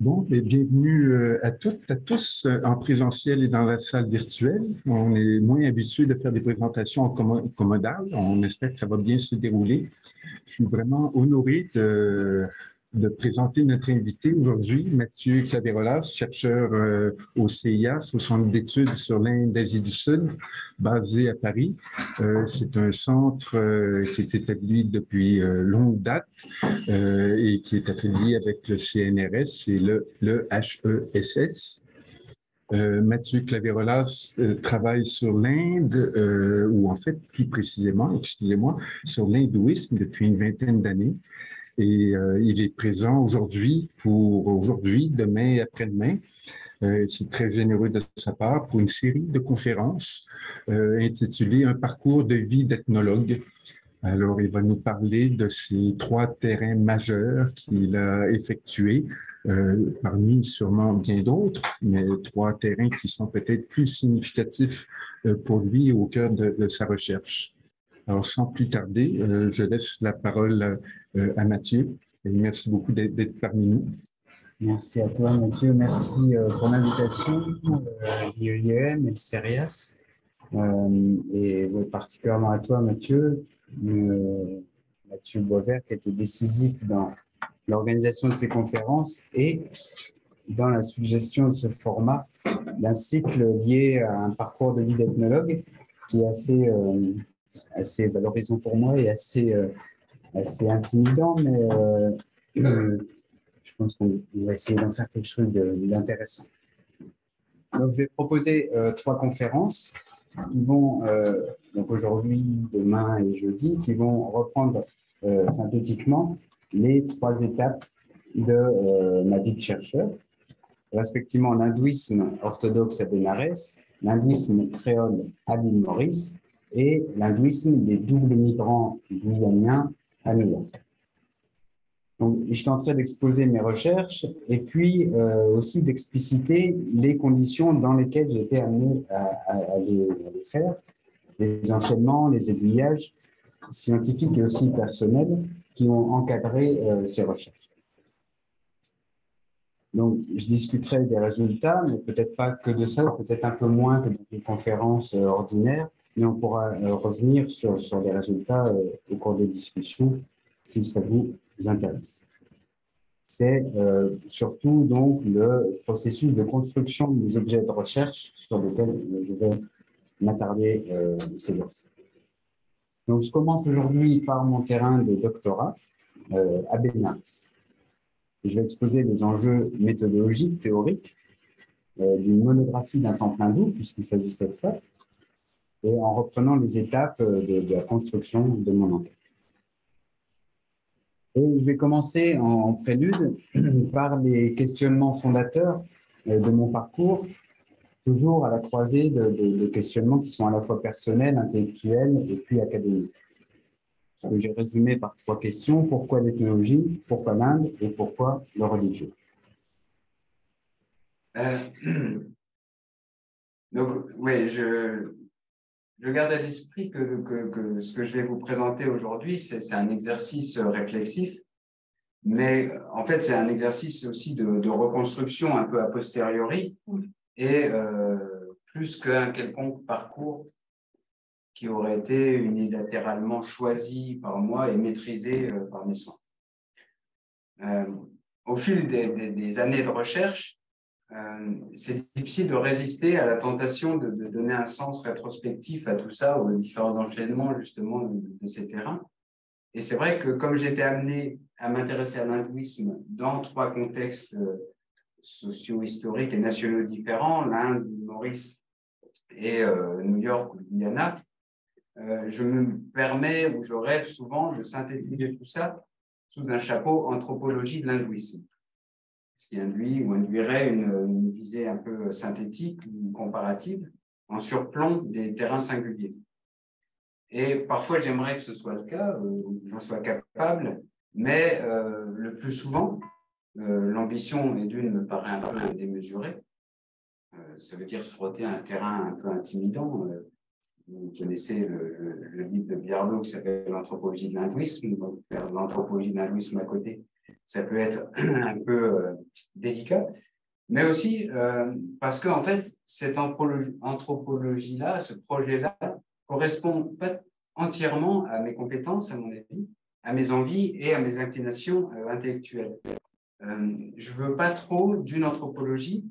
Bon, et bienvenue à toutes, à tous en présentiel et dans la salle virtuelle. On est moins habitué de faire des présentations en commodal. On espère que ça va bien se dérouler. Je suis vraiment honoré de présenter notre invité aujourd'hui, Mathieu Claverolas, chercheur au CIAS, au Centre d'études sur l'Inde, l'Asie du Sud, basé à Paris. C'est un centre qui est établi depuis longue date et qui est affilié avec le CNRS et le HESS. Mathieu Claverolas travaille sur l'Inde, ou en fait, plus précisément, excusez-moi, sur l'hindouisme depuis une vingtaine d'années. Et il est présent aujourd'hui, demain et après-demain. C'est très généreux de sa part pour une série de conférences intitulée Un parcours de vie d'ethnologue. Alors, il va nous parler de ces trois terrains majeurs qu'il a effectués, parmi sûrement bien d'autres, mais trois terrains qui sont peut-être plus significatifs pour lui au cœur de sa recherche. Alors, sans plus tarder, je laisse la parole à Mathieu. Et merci beaucoup d'être parmi nous. Merci à toi, Mathieu. Merci pour l'invitation, l'IEIM et le CERIAS. Et particulièrement à toi, Mathieu. Mathieu Boisvert, qui a été décisif dans l'organisation de ces conférences et dans la suggestion de ce format d'un cycle lié à un parcours de vie d'ethnologue qui est assez valorisant pour moi et assez intimidant, mais je pense qu'on va essayer d'en faire quelque chose d'intéressant. Donc, je vais proposer trois conférences qui vont, donc aujourd'hui, demain et jeudi, qui vont reprendre synthétiquement les trois étapes de ma vie de chercheur, respectivement l'hindouisme orthodoxe à Bénarès, l'hindouisme créole à l'île Maurice et l'hindouisme des doubles migrants guyaniens à New York. Donc, je tenterai d'exposer mes recherches et puis aussi d'expliciter les conditions dans lesquelles j'ai été amené à les faire, les enchaînements, les aiguillages scientifiques et aussi personnels qui ont encadré ces recherches. Donc, je discuterai des résultats, mais peut-être pas que de ça, peut-être un peu moins que dans une conférence ordinaire, mais on pourra revenir sur les résultats au cours des discussions si ça vous intéresse. C'est surtout donc le processus de construction des objets de recherche sur lesquels je vais m'attarder ces jours-ci. Donc, je commence aujourd'hui par mon terrain de doctorat à Bénarès. Je vais exposer les enjeux méthodologiques, théoriques, d'une monographie d'un temps plein doux, puisqu'il s'agissait de ça, et en reprenant les étapes de la construction de mon enquête. Et je vais commencer en prélude par les questionnements fondateurs de mon parcours, toujours à la croisée de questionnements qui sont à la fois personnels, intellectuels et puis académiques. Ce que j'ai résumé par trois questions: pourquoi l'ethnologie, pourquoi l'Inde et pourquoi le religieux. Donc, oui, je garde à l'esprit que ce que je vais vous présenter aujourd'hui, c'est un exercice réflexif, mais en fait, c'est un exercice aussi de reconstruction un peu a posteriori, et plus qu'un quelconque parcours qui aurait été unilatéralement choisi par moi et maîtrisé par mes soins. Au fil des années de recherche, c'est difficile de résister à la tentation de donner un sens rétrospectif à tout ça, aux différents enchaînements justement de ces terrains. Et c'est vrai que comme j'étais amené à m'intéresser à l'hindouisme dans trois contextes socio-historiques et nationaux différents, l'Inde, Maurice et New York ou Guyana, je me permets ou je rêve souvent de synthétiser tout ça sous un chapeau anthropologie de l'hindouisme, ce qui induit ou induirait une visée un peu synthétique ou comparative en surplomb des terrains singuliers. Et parfois, j'aimerais que ce soit le cas, j'en sois capable, mais le plus souvent, l'ambition et d'une me paraît un peu démesurée. Ça veut dire se frotter à un terrain un peu intimidant. Vous connaissez le livre de Biarlot qui s'appelle L'anthropologie de l'hindouisme. L'anthropologie de l'hindouisme à côté, ça peut être un peu délicat, mais aussi parce qu'en fait, cette anthropologie-là, ce projet-là, correspond pas entièrement à mes compétences, à mon avis, à mes envies et à mes inclinations intellectuelles. Je ne veux pas trop d'une anthropologie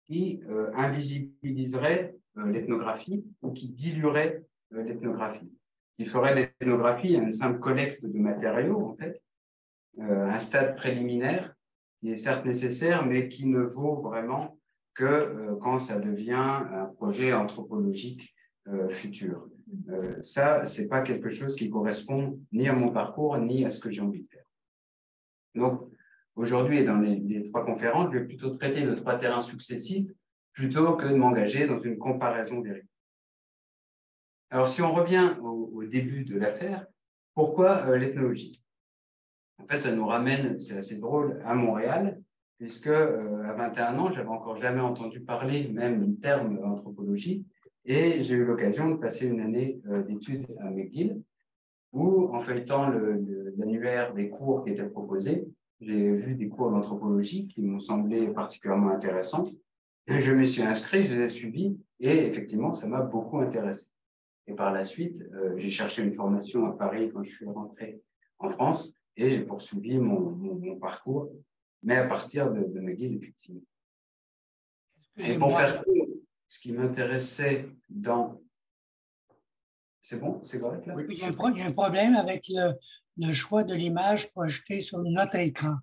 qui invisibiliserait l'ethnographie ou qui diluerait l'ethnographie, qui ferait l'ethnographie une simple collecte de matériaux, en fait, un stade préliminaire qui est certes nécessaire, mais qui ne vaut vraiment que quand ça devient un projet anthropologique futur. Ça, ce n'est pas quelque chose qui correspond ni à mon parcours, ni à ce que j'ai envie de faire. Donc, aujourd'hui, et dans les 3 conférences, je vais plutôt traiter de 3 terrains successifs plutôt que de m'engager dans une comparaison vérifiée. Alors, si on revient au début de l'affaire, pourquoi l'ethnologie? En fait, ça nous ramène, c'est assez drôle, à Montréal, puisque à 21 ans, je n'avais encore jamais entendu parler même du terme anthropologie, et j'ai eu l'occasion de passer une année d'études à McGill, où, en feuilletant l'annuaire des cours qui étaient proposés, j'ai vu des cours d'anthropologie qui m'ont semblé particulièrement intéressants. Je me suis inscrit, je les ai suivis, et effectivement, ça m'a beaucoup intéressé. Et par la suite, j'ai cherché une formation à Paris quand je suis rentré en France, et j'ai poursuivi mon parcours, mais à partir de McGill, effectivement. Et pour faire court, ce qui m'intéressait dans... C'est bon? C'est correct là? Oui, il y a un problème avec le choix de l'image projetée sur notre écran.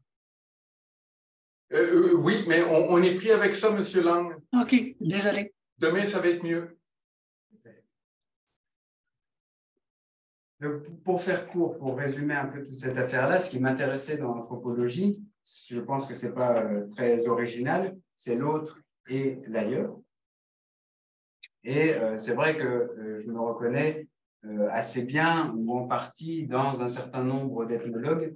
Oui, mais on est pris avec ça, M. Lang. OK, désolé. Demain, ça va être mieux. Pour faire court, pour résumer un peu toute cette affaire-là, ce qui m'intéressait dans l'anthropologie, je pense que ce n'est pas très original, c'est l'autre et l'ailleurs. Et c'est vrai que je me reconnais assez bien ou en partie dans un certain nombre d'ethnologues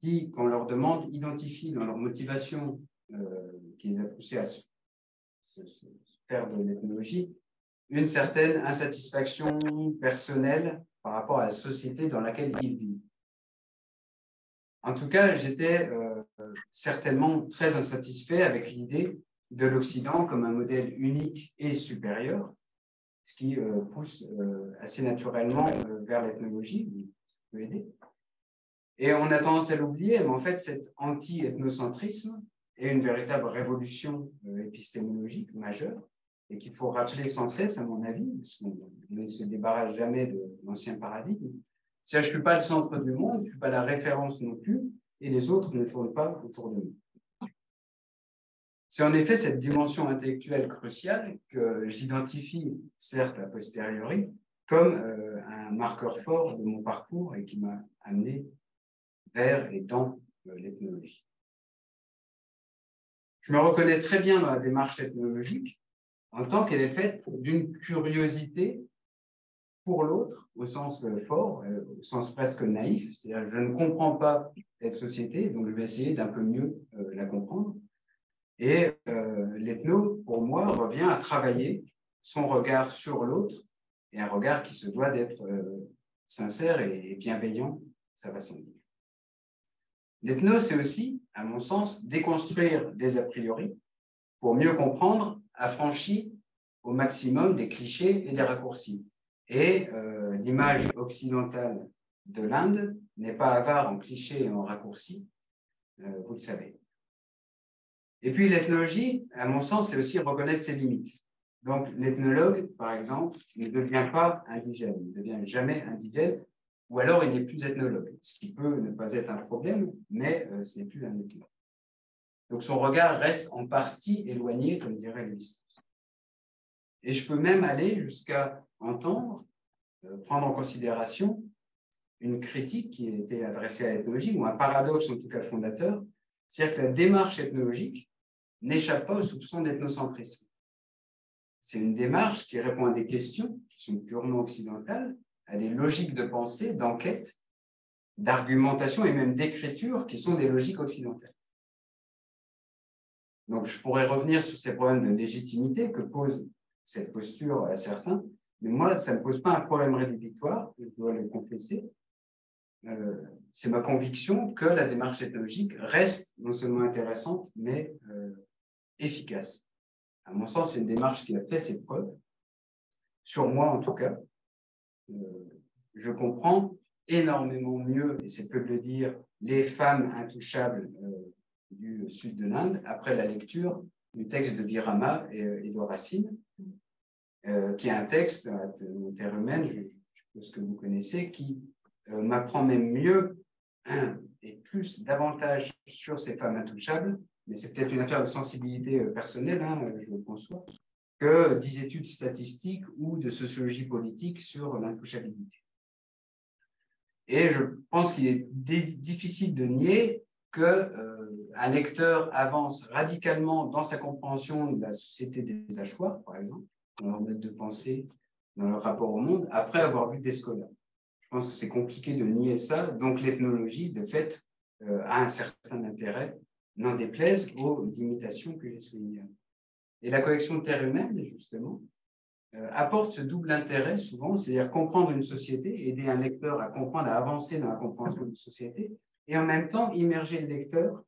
qui, quand on leur demande, identifient dans leur motivation qui les a poussés à se faire de l'ethnologie une certaine insatisfaction personnelle par rapport à la société dans laquelle ils vivent. En tout cas, j'étais certainement très insatisfait avec l'idée de l'Occident comme un modèle unique et supérieur, ce qui pousse assez naturellement vers l'ethnologie, ça peut aider. Et on a tendance à l'oublier, mais en fait, cet anti-ethnocentrisme est une véritable révolution épistémologique majeure, et qu'il faut rappeler sans cesse, à mon avis, parce qu'on ne se débarrasse jamais de l'ancien paradigme. C'est-à-dire, je ne suis pas le centre du monde, je ne suis pas la référence non plus, et les autres ne tournent pas autour de nous. C'est en effet cette dimension intellectuelle cruciale que j'identifie, certes a posteriori, comme un marqueur fort de mon parcours et qui m'a amené vers et dans l'ethnologie. Je me reconnais très bien dans la démarche ethnologique, en tant qu'elle est faite d'une curiosité pour l'autre, au sens fort, au sens presque naïf. C'est-à-dire, je ne comprends pas cette société, donc je vais essayer d'un peu mieux la comprendre. Et l'ethno, pour moi, revient à travailler son regard sur l'autre, et un regard qui se doit d'être sincère et bienveillant, ça va sans dire. L'ethno, c'est aussi, à mon sens, déconstruire des a priori pour mieux comprendre, affranchi au maximum des clichés et des raccourcis. Et l'image occidentale de l'Inde n'est pas avare en clichés et en raccourcis, vous le savez. Et puis l'ethnologie, à mon sens, c'est aussi reconnaître ses limites. Donc l'ethnologue, par exemple, ne devient pas indigène, il ne devient jamais indigène, ou alors il n'est plus ethnologue, ce qui peut ne pas être un problème, mais ce n'est plus un ethnologue. Donc son regard reste en partie éloigné, comme dirait l'histoire. Et je peux même aller jusqu'à entendre, prendre en considération une critique qui a été adressée à l'ethnologie, ou un paradoxe en tout cas fondateur, c'est-à-dire que la démarche ethnologique n'échappe pas au soupçon d'ethnocentrisme. C'est une démarche qui répond à des questions qui sont purement occidentales, à des logiques de pensée, d'enquête, d'argumentation et même d'écriture qui sont des logiques occidentales. Donc, je pourrais revenir sur ces problèmes de légitimité que pose cette posture à certains, mais moi, ça ne pose pas un problème rédhibitoire, je dois le confesser. c'est ma conviction que la démarche ethnologique reste non seulement intéressante, mais efficace. À mon sens, c'est une démarche qui a fait ses preuves, sur moi en tout cas. Je comprends énormément mieux, et c'est peu de le dire, les femmes intouchables du sud de l'Inde après la lecture du texte de Virama et de Racine, qui est un texte en terre humaine, je suppose que vous connaissez, qui m'apprend même mieux et plus davantage sur ces femmes intouchables, mais c'est peut-être une affaire de sensibilité personnelle, je le conçois, que 10 études statistiques ou de sociologie politique sur l'intouchabilité. Et je pense qu'il est difficile de nier qu'un lecteur avance radicalement dans sa compréhension de la société des Achuar, par exemple, dans leur mode de pensée, dans leur rapport au monde, après avoir vu Descola. Je pense que c'est compliqué de nier ça. Donc l'ethnologie, de fait, a un certain intérêt, n'en déplaise aux limitations que j'ai soulignées. Et la collection de terre humaine, justement, apporte ce double intérêt souvent, c'est-à-dire comprendre une société, aider un lecteur à comprendre, à avancer dans la compréhension d'une société, et en même temps immerger le lecteur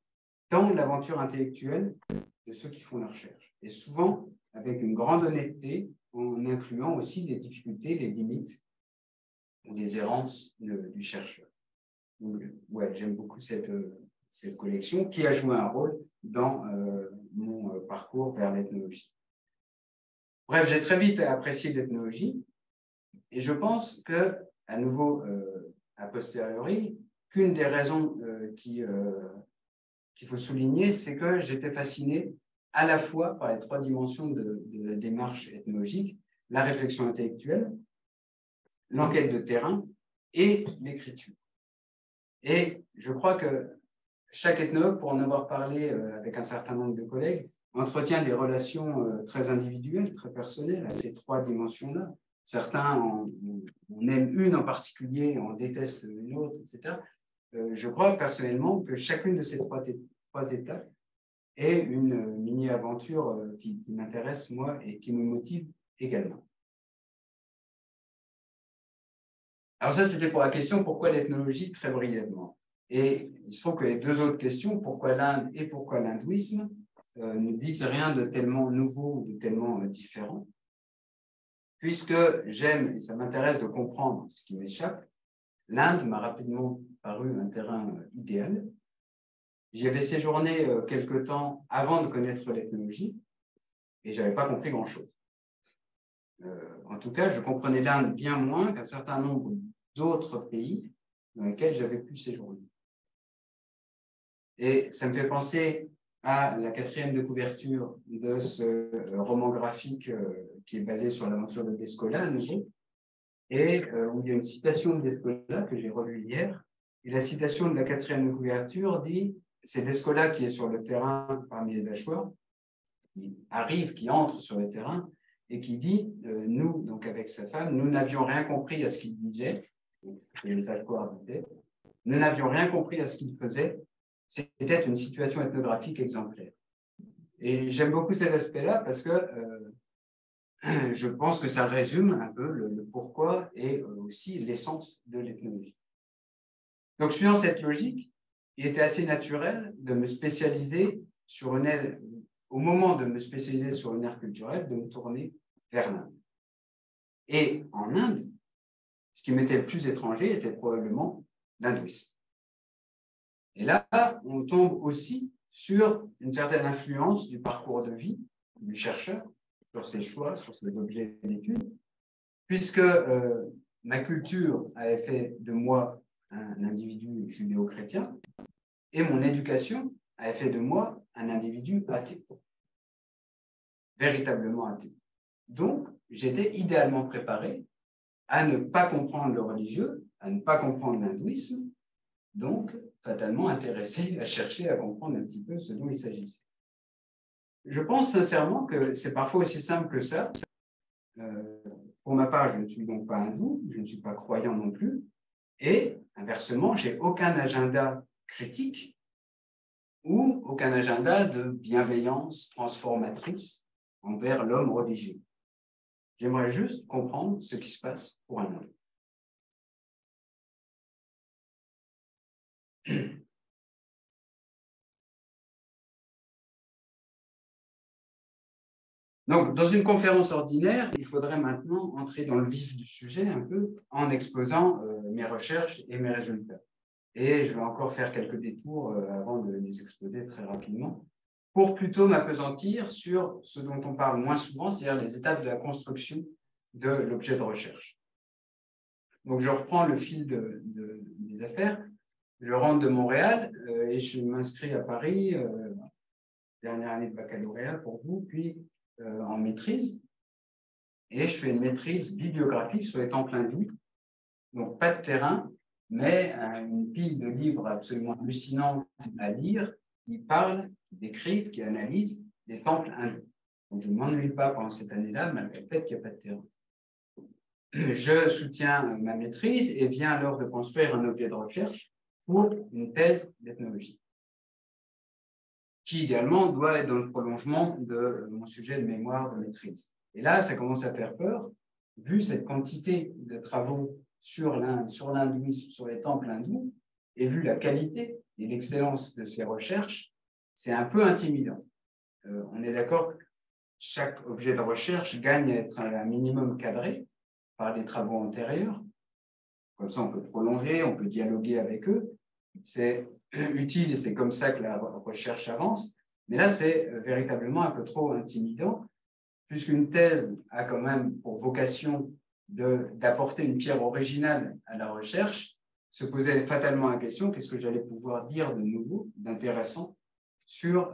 dans l'aventure intellectuelle de ceux qui font la recherche. Et souvent avec une grande honnêteté, en incluant aussi les difficultés, les limites ou les errances du chercheur. Donc, ouais, j'aime beaucoup cette collection qui a joué un rôle dans mon parcours vers l'ethnologie. Bref, j'ai très vite apprécié l'ethnologie et je pense que, à nouveau, a posteriori, qu'une des raisons qu'il faut souligner, c'est que j'étais fasciné à la fois par les 3 dimensions de la démarche ethnologique, la réflexion intellectuelle, l'enquête de terrain et l'écriture. Et je crois que chaque ethnologue, pour en avoir parlé avec un certain nombre de collègues, entretient des relations très individuelles, très personnelles à ces 3 dimensions-là. Certains en aiment une en particulier, en détestent une autre, etc. Je crois personnellement que chacune de ces 3 étapes est une mini-aventure qui m'intéresse, moi, et qui me motive également. Alors ça, c'était pour la question « Pourquoi l'ethnologie ?» très brièvement. Et il se trouve que les 2 autres questions, pourquoi l'Inde et pourquoi l'hindouisme, ne disent rien de tellement nouveau ou de tellement différent, puisque j'aime, et ça m'intéresse de comprendre ce qui m'échappe, l'Inde m'a rapidement paru un terrain idéal. J'y avais séjourné quelque temps avant de connaître l'ethnologie, et je n'avais pas compris grand-chose. En tout cas, je comprenais l'Inde bien moins qu'un certain nombre d'autres pays dans lesquels j'avais pu séjourner. Et ça me fait penser à la 4e de couverture de ce roman graphique qui est basé sur l'aventure de Descola, à nouveau, et où il y a une citation de Descola que j'ai relue hier. Et la citation de la 4e de couverture dit, c'est Descola qui est sur le terrain parmi les Achuar, qui arrive, qui entre sur le terrain, et qui dit, nous, donc avec sa femme, nous n'avions rien compris à ce qu'il disait, et les Achuar disaient, nous n'avions rien compris à ce qu'il faisait, c'était une situation ethnographique exemplaire. Et j'aime beaucoup cet aspect-là parce que je pense que ça résume un peu le pourquoi et aussi l'essence de l'ethnologie. Donc, je suis dans cette logique. Il était assez naturel de me spécialiser sur une aire, au moment de me spécialiser sur une aire culturelle, de me tourner vers l'Inde. Et en Inde, ce qui m'était le plus étranger était probablement l'hindouisme. Et là, on tombe aussi sur une certaine influence du parcours de vie du chercheur, sur ses choix, sur ses objets d'étude, puisque ma culture avait fait de moi un individu judéo-chrétien et mon éducation avait fait de moi un individu athée, véritablement athée. Donc, j'étais idéalement préparé à ne pas comprendre le religieux, à ne pas comprendre l'hindouisme, donc fatalement intéressé à chercher à comprendre un petit peu ce dont il s'agissait. Je pense sincèrement que c'est parfois aussi simple que ça. Pour ma part, je ne suis donc pas hindou, je ne suis pas croyant non plus, et inversement, je n'ai aucun agenda critique ou aucun agenda de bienveillance transformatrice envers l'homme religieux. J'aimerais juste comprendre ce qui se passe pour un homme. Donc, dans une conférence ordinaire, il faudrait maintenant entrer dans le vif du sujet un peu en exposant mes recherches et mes résultats. Et je vais encore faire quelques détours avant de les exposer très rapidement, pour plutôt m'appesantir sur ce dont on parle moins souvent, c'est-à-dire les étapes de la construction de l'objet de recherche. Donc, je reprends le fil des affaires. Je rentre de Montréal et je m'inscris à Paris, dernière année de baccalauréat pour vous, puis en maîtrise. Et je fais une maîtrise bibliographique sur les temples hindous. Donc, pas de terrain, mais une pile de livres absolument hallucinants à lire, qui parlent, qui décrivent, qui analysent des temples hindous. Donc, je ne m'ennuie pas pendant cette année-là, malgré le fait qu'il n'y a pas de terrain. Je soutiens ma maîtrise et vient alors de construire un objet de recherche pour une thèse d'ethnologie, qui également doit être dans le prolongement de mon sujet de mémoire de maîtrise. Et là, ça commence à faire peur, vu cette quantité de travaux sur l'hindouisme, sur les temples hindous, et vu la qualité et l'excellence de ces recherches, c'est un peu intimidant. On est d'accord que chaque objet de recherche gagne à être un minimum cadré par des travaux antérieurs. Comme ça, on peut prolonger, on peut dialoguer avec eux. C'est utile et c'est comme ça que la recherche avance. Mais là, c'est véritablement un peu trop intimidant, puisqu'une thèse a quand même pour vocation d'apporter une pierre originale à la recherche, se posait fatalement la question, qu'est-ce que j'allais pouvoir dire de nouveau, d'intéressant,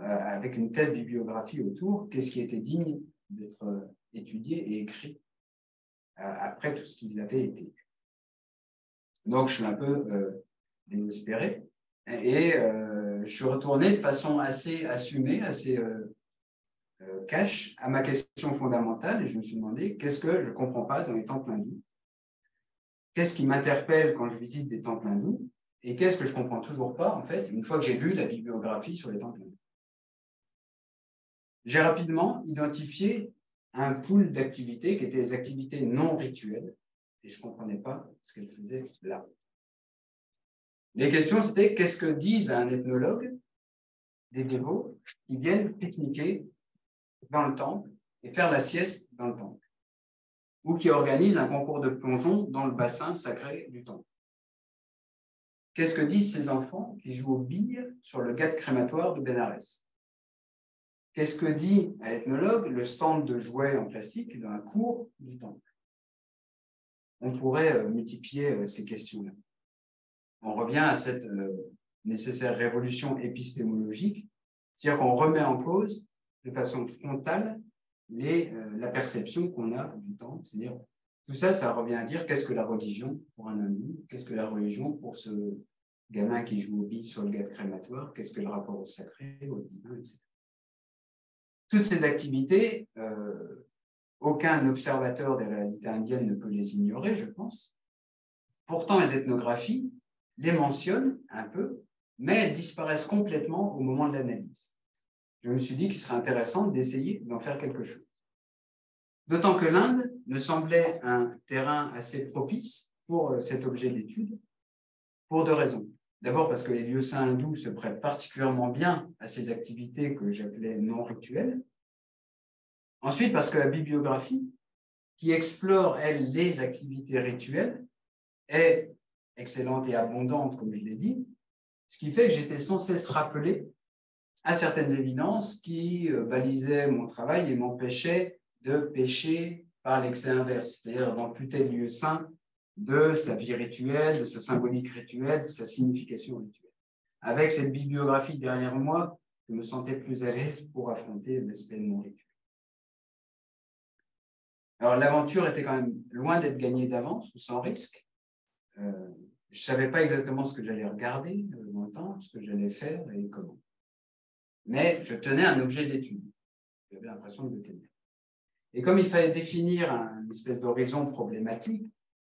avec une telle bibliographie autour, qu'est-ce qui était digne d'être étudié et écrit après tout ce qu'il avait été. Donc, je suis un peu désespéré et je suis retourné de façon assez assumée, assez cash à ma question fondamentale et je me suis demandé qu'est-ce que je ne comprends pas dans les temples hindous, qu'est-ce qui m'interpelle quand je visite des temples hindous et qu'est-ce que je ne comprends toujours pas, en fait, une fois que j'ai lu la bibliographie sur les temples hindous. J'ai rapidement identifié un pool d'activités qui étaient les activités non rituelles et je ne comprenais pas ce qu'elles faisaient là. Les questions, c'était qu'est-ce que disent à un ethnologue des dévots qui viennent pique-niquer dans le temple et faire la sieste dans le temple, ou qui organisent un concours de plongeon dans le bassin sacré du temple. Qu'est-ce que disent ces enfants qui jouent aux billes sur le ghat crématoire de Bénarès? Qu'est-ce que dit à l'ethnologue le stand de jouets en plastique dans la cour du temple? On pourrait multiplier ces questions-là. On revient à cette nécessaire révolution épistémologique, c'est-à-dire qu'on remet en cause de façon frontale la perception qu'on a du temple. C'est-à-dire, tout ça, ça revient à dire qu'est-ce que la religion pour un hindou, qu'est-ce que la religion pour ce gamin qui joue aux billes sur le ghat crématoire, qu'est-ce que le rapport au sacré, au divin, etc. Toutes ces activités, aucun observateur des réalités indiennes ne peut les ignorer, je pense. Pourtant, les ethnographies les mentionnent un peu, mais elles disparaissent complètement au moment de l'analyse. Je me suis dit qu'il serait intéressant d'essayer d'en faire quelque chose. D'autant que l'Inde me semblait un terrain assez propice pour cet objet d'étude, pour deux raisons. D'abord parce que les lieux saints hindous se prêtent particulièrement bien à ces activités que j'appelais non rituelles. Ensuite, parce que la bibliographie, qui explore, elle, les activités rituelles, est excellente et abondante, comme je l'ai dit, ce qui fait que j'étais sans cesse rappelé à certaines évidences qui balisaient mon travail et m'empêchaient de pécher par l'excès inverse, c'est-à-dire d'amputer le lieu saint de sa vie rituelle, de sa symbolique rituelle, de sa signification rituelle. Avec cette bibliographie derrière moi, je me sentais plus à l'aise pour affronter l'aspect de mon rituel. Alors, l'aventure était quand même loin d'être gagnée d'avance ou sans risque. Je ne savais pas exactement ce que j'allais regarder dans le temps, ce que j'allais faire et comment. Mais je tenais un objet d'étude. J'avais l'impression de le tenir. Et comme il fallait définir une espèce d'horizon problématique,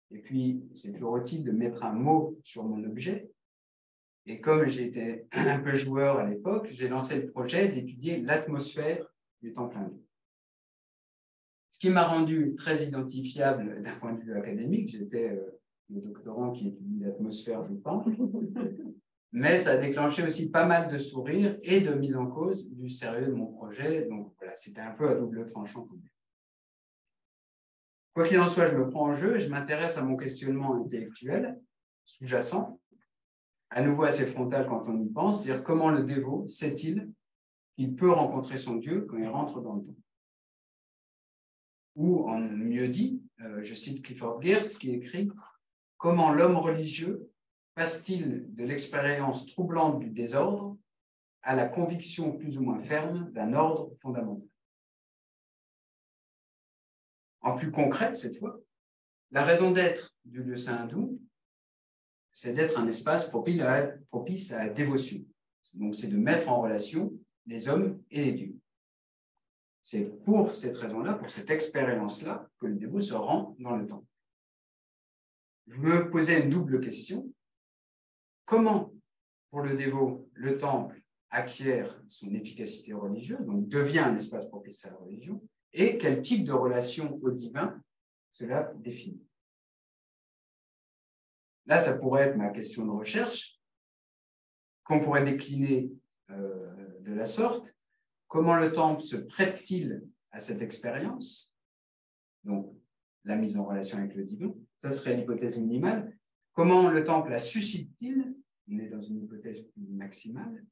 et puis c'est toujours utile de mettre un mot sur mon objet, et comme j'étais un peu joueur à l'époque, j'ai lancé le projet d'étudier l'atmosphère du temple hindou. Ce qui m'a rendu très identifiable d'un point de vue académique, j'étais le doctorant qui étudie l'atmosphère du temple. mais ça a déclenché aussi pas mal de sourires et de mise en cause du sérieux de mon projet. Donc voilà, c'était un peu à double tranchant. Quoi qu'il en soit, je me prends en jeu et je m'intéresse à mon questionnement intellectuel sous-jacent, à nouveau assez frontal quand on y pense, c'est-à-dire comment le dévot sait-il qu'il peut rencontrer son Dieu quand il rentre dans le temple. Ou, en mieux dit, je cite Clifford Geertz qui écrit « Comment l'homme religieux passe-t-il de l'expérience troublante du désordre à la conviction plus ou moins ferme d'un ordre fondamental ?» En plus concret, cette fois, la raison d'être du lieu saint hindou, c'est d'être un espace propice à la dévotion. Donc, c'est de mettre en relation les hommes et les dieux. C'est pour cette raison-là, pour cette expérience-là, que le dévot se rend dans le temple. Je me posais une double question. Comment, pour le dévot, le temple acquiert son efficacité religieuse, donc devient un espace propice à la religion, et quel type de relation au divin cela définit? Là, ça pourrait être ma question de recherche, qu'on pourrait décliner de la sorte. Comment le temple se prête-t-il à cette expérience? Donc, la mise en relation avec le divin, ça serait l'hypothèse minimale. Comment le temple la suscite-t-il? On est dans une hypothèse maximale.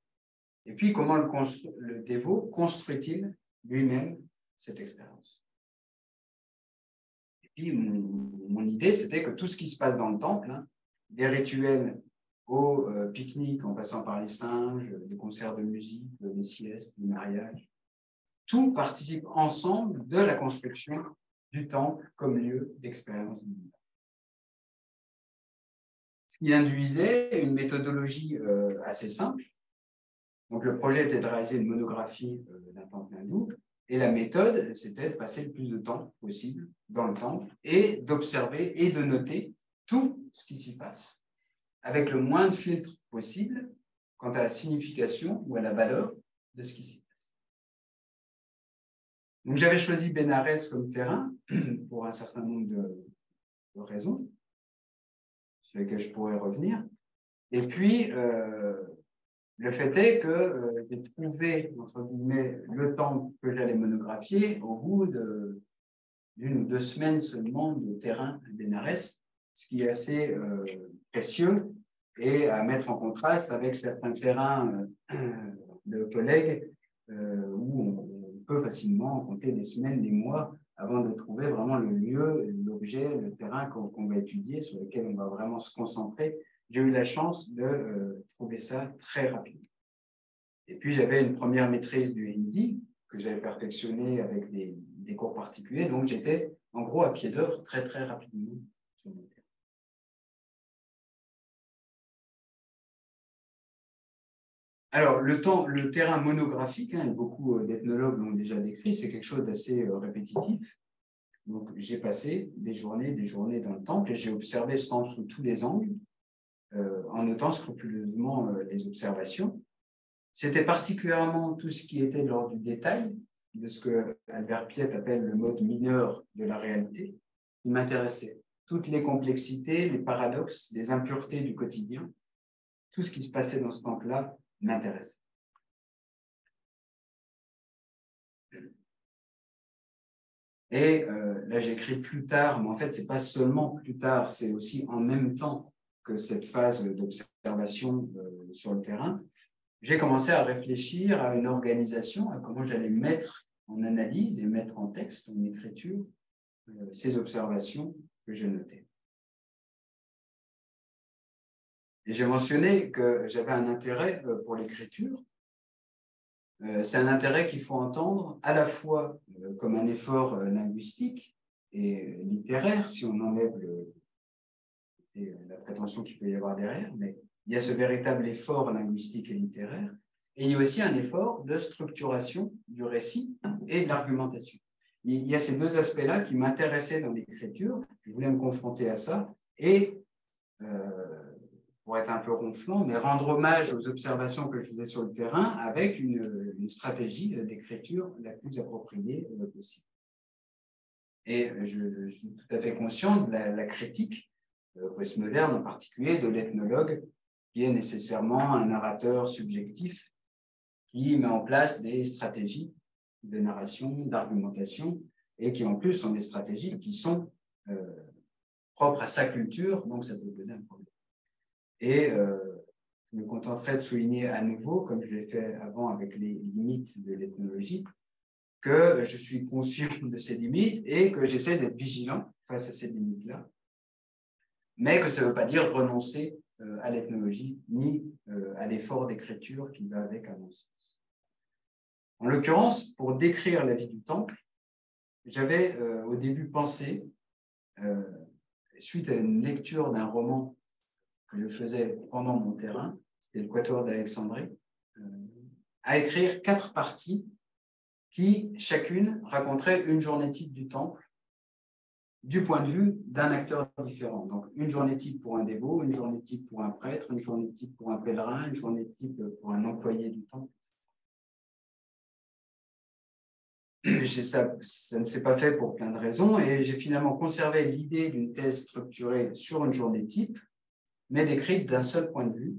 Et puis, comment le dévot construit-il lui-même cette expérience? Et puis, mon idée, c'était que tout ce qui se passe dans le temple, hein, des rituels au pique-nique en passant par les singes, des concerts de musique, des siestes, des mariages, tout participe ensemble de la construction du temple comme lieu d'expérience divine. Ce qui induisait une méthodologie assez simple. Donc, le projet était de réaliser une monographie d'un temple hindou, et la méthode, c'était de passer le plus de temps possible dans le temple et d'observer et de noter tout ce qui s'y passe, avec le moins de filtres possible quant à la signification ou à la valeur de ce qui s'y passe. Donc, j'avais choisi Bénarès comme terrain pour un certain nombre de raisons sur lesquelles je pourrais revenir. Et puis, le fait est que j'ai trouvé, entre guillemets, le temple que j'allais monographier au bout d'une ou 2 semaines seulement de terrain à Bénarès, ce qui est assez précieux et à mettre en contraste avec certains terrains de collègues où on peut facilement compter des semaines, des mois avant de trouver vraiment le lieu, l'objet, le terrain qu'on va étudier, sur lequel on va vraiment se concentrer. J'ai eu la chance de trouver ça très rapidement. Et puis, j'avais une première maîtrise du hindi que j'avais perfectionné avec des cours particuliers. Donc, j'étais en gros à pied d'œuvre très, très rapidement sur mon terrain. Alors, le terrain monographique, hein, beaucoup d'ethnologues l'ont déjà décrit, c'est quelque chose d'assez répétitif. Donc, j'ai passé des journées dans le temple et j'ai observé ce temple sous tous les angles, en notant scrupuleusement les observations. C'était particulièrement tout ce qui était de l'ordre du détail, de ce que Albert Piet appelle le mode mineur de la réalité, qui m'intéressait. Toutes les complexités, les paradoxes, les impuretés du quotidien, tout ce qui se passait dans ce temple-là m'intéresse. Et là, j'écris plus tard, mais en fait, ce n'est pas seulement plus tard, c'est aussi en même temps que cette phase d'observation sur le terrain, j'ai commencé à réfléchir à une organisation, à comment j'allais mettre en analyse et mettre en texte, en écriture, ces observations que je notais. Et j'ai mentionné que j'avais un intérêt pour l'écriture. C'est un intérêt qu'il faut entendre à la fois comme un effort linguistique et littéraire, si on enlève la prétention qu'il peut y avoir derrière, mais il y a ce véritable effort linguistique et littéraire, et il y a aussi un effort de structuration du récit et de l'argumentation. Il y a ces deux aspects-là qui m'intéressaient dans l'écriture, je voulais me confronter à ça, et pour être un peu ronflant, mais rendre hommage aux observations que je faisais sur le terrain avec une stratégie d'écriture la plus appropriée possible. Et je suis tout à fait conscient de la critique postmoderne, en particulier de l'ethnologue, qui est nécessairement un narrateur subjectif qui met en place des stratégies de narration, d'argumentation, et qui en plus sont des stratégies qui sont propres à sa culture, donc ça peut poser un problème. Et je me contenterai de souligner à nouveau, comme je l'ai fait avant avec les limites de l'ethnologie, que je suis conscient de ces limites et que j'essaie d'être vigilant face à ces limites-là, mais que ça ne veut pas dire renoncer à l'ethnologie ni à l'effort d'écriture qui va avec, à mon sens. En l'occurrence, pour décrire la vie du temple, j'avais au début pensé, suite à une lecture d'un roman que je faisais pendant mon terrain, c'était le Quatuor d'Alexandrie, à écrire 4 parties qui, chacune, raconterait une journée type du temple du point de vue d'un acteur différent. Donc, une journée type pour un dévot, une journée type pour un prêtre, une journée type pour un pèlerin, une journée type pour un employé du temple. Ça ne s'est pas fait pour plein de raisons et j'ai finalement conservé l'idée d'une thèse structurée sur une journée type, mais décrite d'un seul point de vue,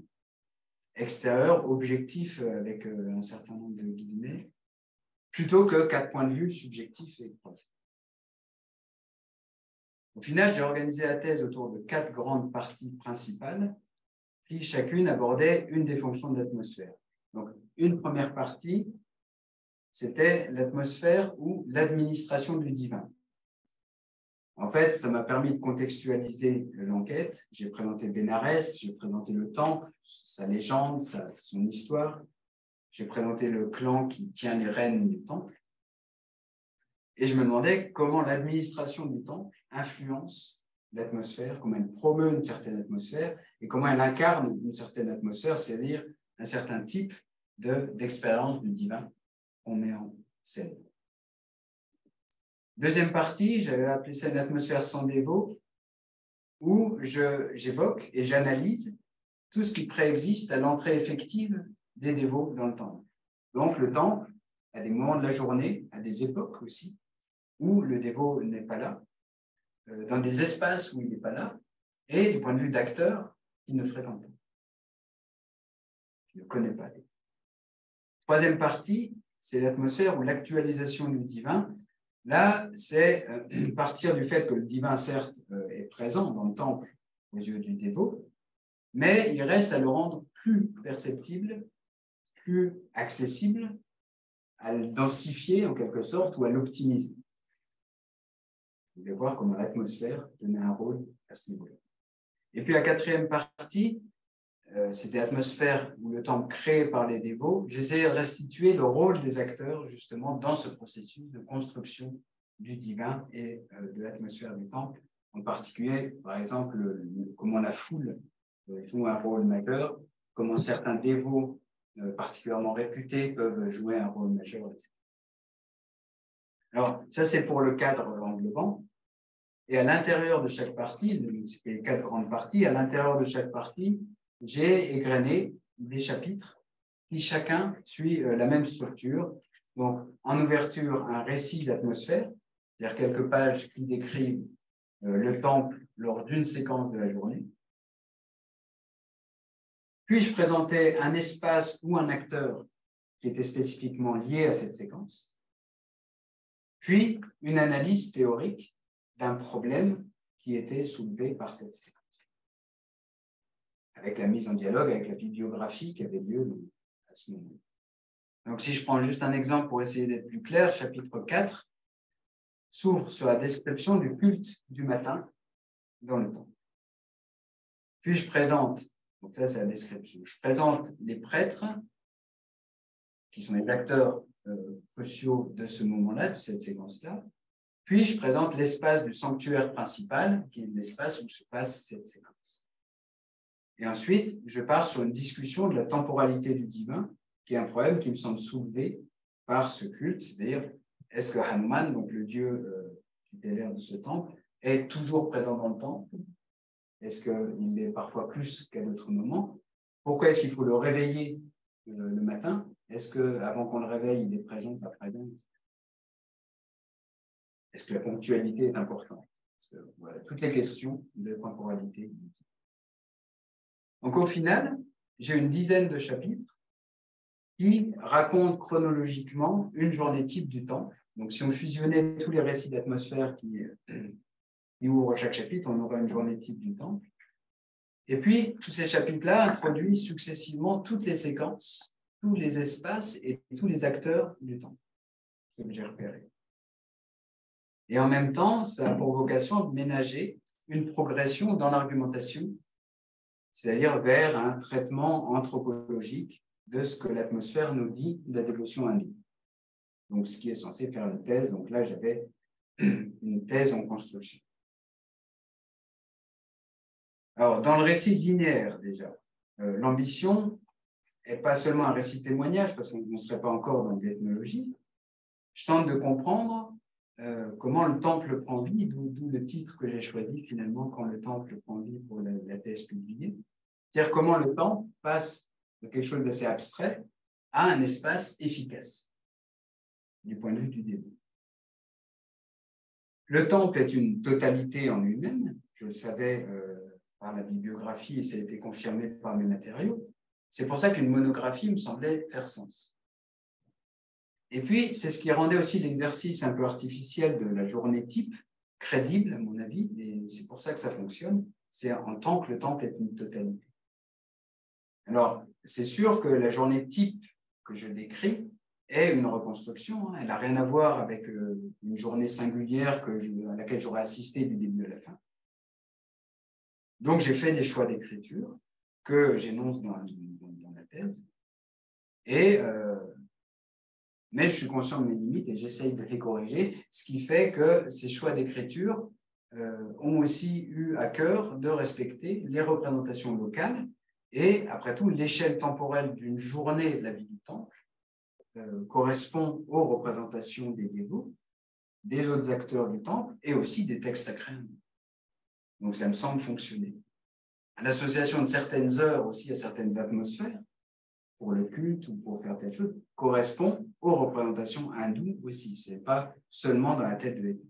extérieur, objectif avec un certain nombre de guillemets, plutôt que 4 points de vue subjectifs et croisés. Au final, j'ai organisé la thèse autour de 4 grandes parties principales qui chacune abordait une des fonctions de l'atmosphère. Donc, une première partie, c'était l'atmosphère ou l'administration du divin. En fait, ça m'a permis de contextualiser l'enquête. J'ai présenté Bénarès, j'ai présenté le temple, sa légende, son histoire. J'ai présenté le clan qui tient les rênes du temple. Et je me demandais comment l'administration du temple influence l'atmosphère, comment elle promeut une certaine atmosphère et comment elle incarne une certaine atmosphère, c'est-à-dire un certain type d'expérience du divin qu'on met en scène. Deuxième partie, j'avais appelé ça une atmosphère sans dévot, où j'évoque et j'analyse tout ce qui préexiste à l'entrée effective des dévots dans le temple. Donc le temple, à des moments de la journée, à des époques aussi, où le dévot n'est pas là, dans des espaces où il n'est pas là, et du point de vue d'acteur, il ne fréquente pas, il ne connaît pas. Troisième partie, c'est l'atmosphère ou l'actualisation du divin. Là, c'est partir du fait que le divin, certes, est présent dans le temple aux yeux du dévot, mais il reste à le rendre plus perceptible, plus accessible, à le densifier en quelque sorte ou à l'optimiser. Vous allez voir comment l'atmosphère tenait un rôle à ce niveau-là. Et puis la quatrième partie, c'était l'atmosphère ou le temple créé par les dévots. J'essayais de restituer le rôle des acteurs justement dans ce processus de construction du divin et de l'atmosphère du temple. En particulier, par exemple, comment la foule joue un rôle majeur, comment certains dévots particulièrement réputés peuvent jouer un rôle majeur. Alors, ça c'est pour le cadre englobant. Et à l'intérieur de chaque partie, c'était les 4 grandes parties, à l'intérieur de chaque partie, j'ai égrené des chapitres qui chacun suit la même structure. Donc, en ouverture, un récit d'atmosphère, c'est-à-dire quelques pages qui décrivent le temple lors d'une séquence de la journée. Puis, je présentais un espace ou un acteur qui était spécifiquement lié à cette séquence. Puis, une analyse théorique d'un problème qui était soulevé par cette séquence, avec la mise en dialogue avec la bibliographie qui avait lieu à ce moment. Donc, si je prends juste un exemple pour essayer d'être plus clair, chapitre 4 s'ouvre sur la description du culte du matin dans le temple. Puis, je présente, donc ça c'est la description, je présente les prêtres qui sont les acteurs cruciaux de ce moment-là, de cette séquence-là. Puis, je présente l'espace du sanctuaire principal, qui est l'espace où se passe cette séquence. Et ensuite, je pars sur une discussion de la temporalité du divin, qui est un problème qui me semble soulevé par ce culte, c'est-à-dire, est-ce que Hanuman, donc le dieu tutélaire de ce temple, est toujours présent dans le temple? Est-ce qu'il est parfois plus qu'à d'autres moments? Pourquoi est-ce qu'il faut le réveiller le matin? Est-ce qu'avant qu'on le réveille, il est présent, pas présent? Est-ce que la ponctualité est importante? Voilà, toutes les questions de temporalité. Donc au final, j'ai une dizaine de chapitres qui racontent chronologiquement une journée type du temple. Donc, si on fusionnait tous les récits d'atmosphère qui ouvrent chaque chapitre, on aurait une journée type du temple. Et puis, tous ces chapitres-là introduisent successivement toutes les séquences, tous les espaces et tous les acteurs du temple, ce que j'ai repéré. Et en même temps, ça a pour vocation de ménager une progression dans l'argumentation, c'est-à-dire vers un traitement anthropologique de ce que l'atmosphère nous dit de la dévotion hindoue. Donc, ce qui est censé faire une thèse. Donc là, j'avais une thèse en construction. Alors, dans le récit linéaire, déjà, l'ambition n'est pas seulement un récit témoignage, parce qu'on ne serait pas encore dans l'ethnologie. Je tente de comprendre comment le temple prend vie, d'où le titre que j'ai choisi finalement, quand le temple prend vie pour la thèse publiée. C'est-à-dire comment le temple passe de quelque chose d'assez abstrait à un espace efficace, du point de vue du début. Le temple est une totalité en lui-même, je le savais par la bibliographie et ça a été confirmé par mes matériaux. C'est pour ça qu'une monographie me semblait faire sens. Et puis, c'est ce qui rendait aussi l'exercice un peu artificiel de la journée type crédible, à mon avis, et c'est pour ça que ça fonctionne, c'est en tant que le temple est une totalité. Alors, c'est sûr que la journée type que je décris est une reconstruction, elle n'a rien à voir avec une journée singulière à laquelle j'aurais assisté du début à la fin. Donc, j'ai fait des choix d'écriture que j'énonce dans la thèse, mais je suis conscient de mes limites et j'essaye de les corriger, ce qui fait que ces choix d'écriture ont aussi eu à cœur de respecter les représentations locales et, après tout, l'échelle temporelle d'une journée de la vie du temple correspond aux représentations des dévots, des autres acteurs du temple et aussi des textes sacrés. Donc, ça me semble fonctionner. L'association de certaines heures aussi à certaines atmosphères, pour le culte ou pour faire telle chose, correspond aux représentations hindoues aussi. Ce n'est pas seulement dans la tête de l'État.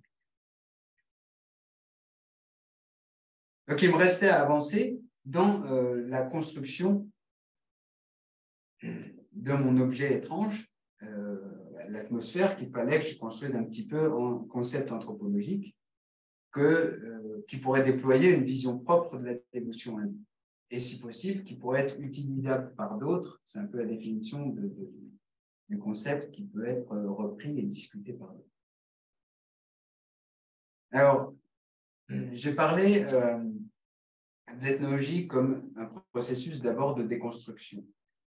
Donc, il me restait à avancer dans la construction de mon objet étrange, l'atmosphère, qu'il fallait que je construise un petit peu en concept anthropologique, qui pourrait déployer une vision propre de la dévotion hindoue. Et si possible, qui pourrait être utilisable par d'autres. C'est un peu la définition du concept qui peut être repris et discuté par d'autres. Alors, j'ai parlé de l'ethnologie comme un processus d'abord de déconstruction.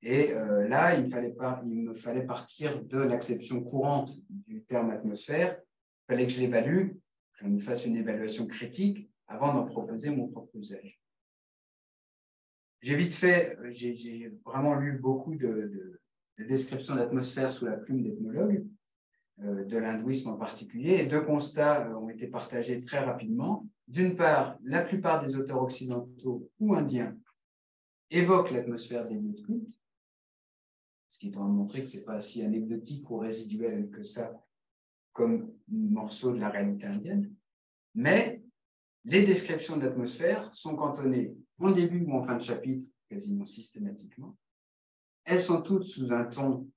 Et là, il me fallait partir de l'acception courante du terme atmosphère. Il fallait que je l'évalue, que je me fasse une évaluation critique avant d'en proposer mon propre usage. J'ai vite fait, j'ai vraiment lu beaucoup de descriptions d'atmosphère sous la plume d'ethnologues, de l'hindouisme en particulier, et deux constats ont été partagés très rapidement. D'une part, la plupart des auteurs occidentaux ou indiens évoquent l'atmosphère des lieux de culte, ce qui tend à montrer que ce n'est pas si anecdotique ou résiduel que ça, comme morceau de la réalité indienne, mais les descriptions de l'atmosphère sont cantonnées en début ou en fin de chapitre, quasiment systématiquement. Elles sont toutes sous un ton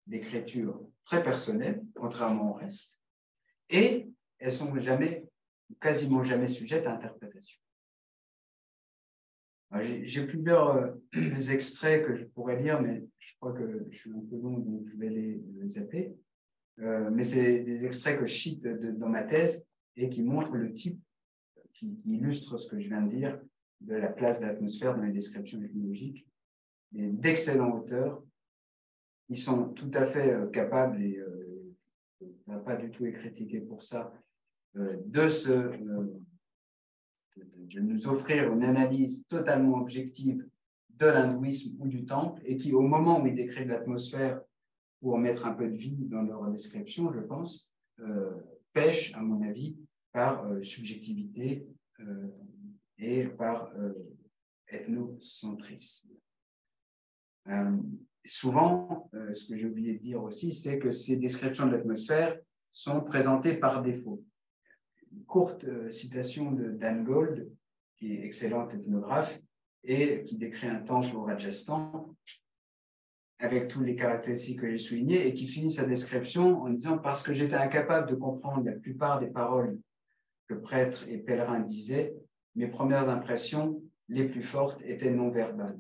d'écriture très personnel, contrairement au reste, et elles sont quasiment jamais sujettes à interprétation. J'ai plusieurs extraits que je pourrais lire, mais je crois que je suis un peu long, donc je vais les zapper. Mais c'est des extraits que je cite dans ma thèse et qui montrent le type, qui illustre ce que je viens de dire, de la place de l'atmosphère dans les descriptions ethnologiques. D'excellents auteurs, ils sont tout à fait capables, et je ne vais pas du tout les critiquer pour ça, de nous offrir une analyse totalement objective de l'hindouisme ou du temple, et qui, au moment où ils décrivent l'atmosphère pour mettre un peu de vie dans leur description, je pense, pêchent, à mon avis, par subjectivité et par ethnocentrisme. Souvent, ce que j'ai oublié de dire aussi, c'est que ces descriptions de l'atmosphère sont présentées par défaut. Une courte citation de Dan Gold, qui est excellent ethnographe, et qui décrit un temple au Rajasthan avec toutes les caractéristiques que j'ai soulignées et qui finit sa description en disant « Parce que j'étais incapable de comprendre la plupart des paroles que prêtres et pèlerins disaient, mes premières impressions les plus fortes étaient non verbales. »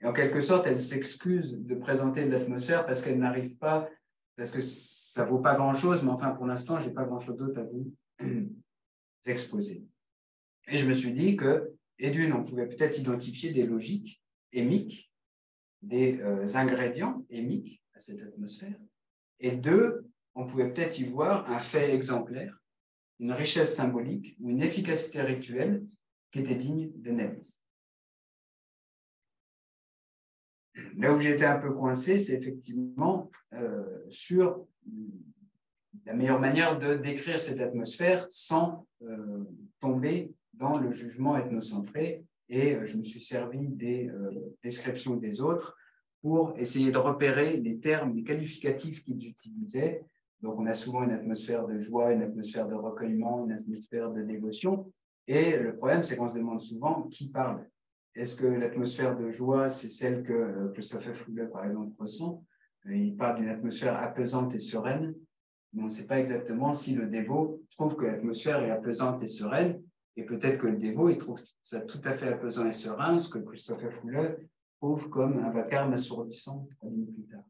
Et en quelque sorte, elle s'excuse de présenter de l'atmosphère parce qu'elle n'arrive pas, parce que ça ne vaut pas grand-chose, mais enfin, pour l'instant, je n'ai pas grand-chose d'autre à vous exposer. Et je me suis dit que, et d'une, on pouvait peut-être identifier des logiques émiques, des ingrédients émiques à cette atmosphère, et deux, on pouvait peut-être y voir un fait exemplaire, une richesse symbolique ou une efficacité rituelle qui était digne de Nebis. Là où j'étais un peu coincé, c'est effectivement sur la meilleure manière de décrire cette atmosphère sans tomber dans le jugement ethnocentré. Et je me suis servi des descriptions des autres pour essayer de repérer les termes, les qualificatifs qu'ils utilisaient. Donc, on a souvent une atmosphère de joie, une atmosphère de recueillement, une atmosphère de dévotion. Et le problème, c'est qu'on se demande souvent qui parle. Est-ce que l'atmosphère de joie, c'est celle que Christopher Fuller, par exemple, ressent? Il parle d'une atmosphère apaisante et sereine, mais on ne sait pas exactement si le dévot trouve que l'atmosphère est apaisante et sereine, et peut-être que le dévot, il trouve ça tout à fait apaisant et serein, ce que Christopher Fuller trouve comme un vacarme assourdissant 3 minutes plus tard.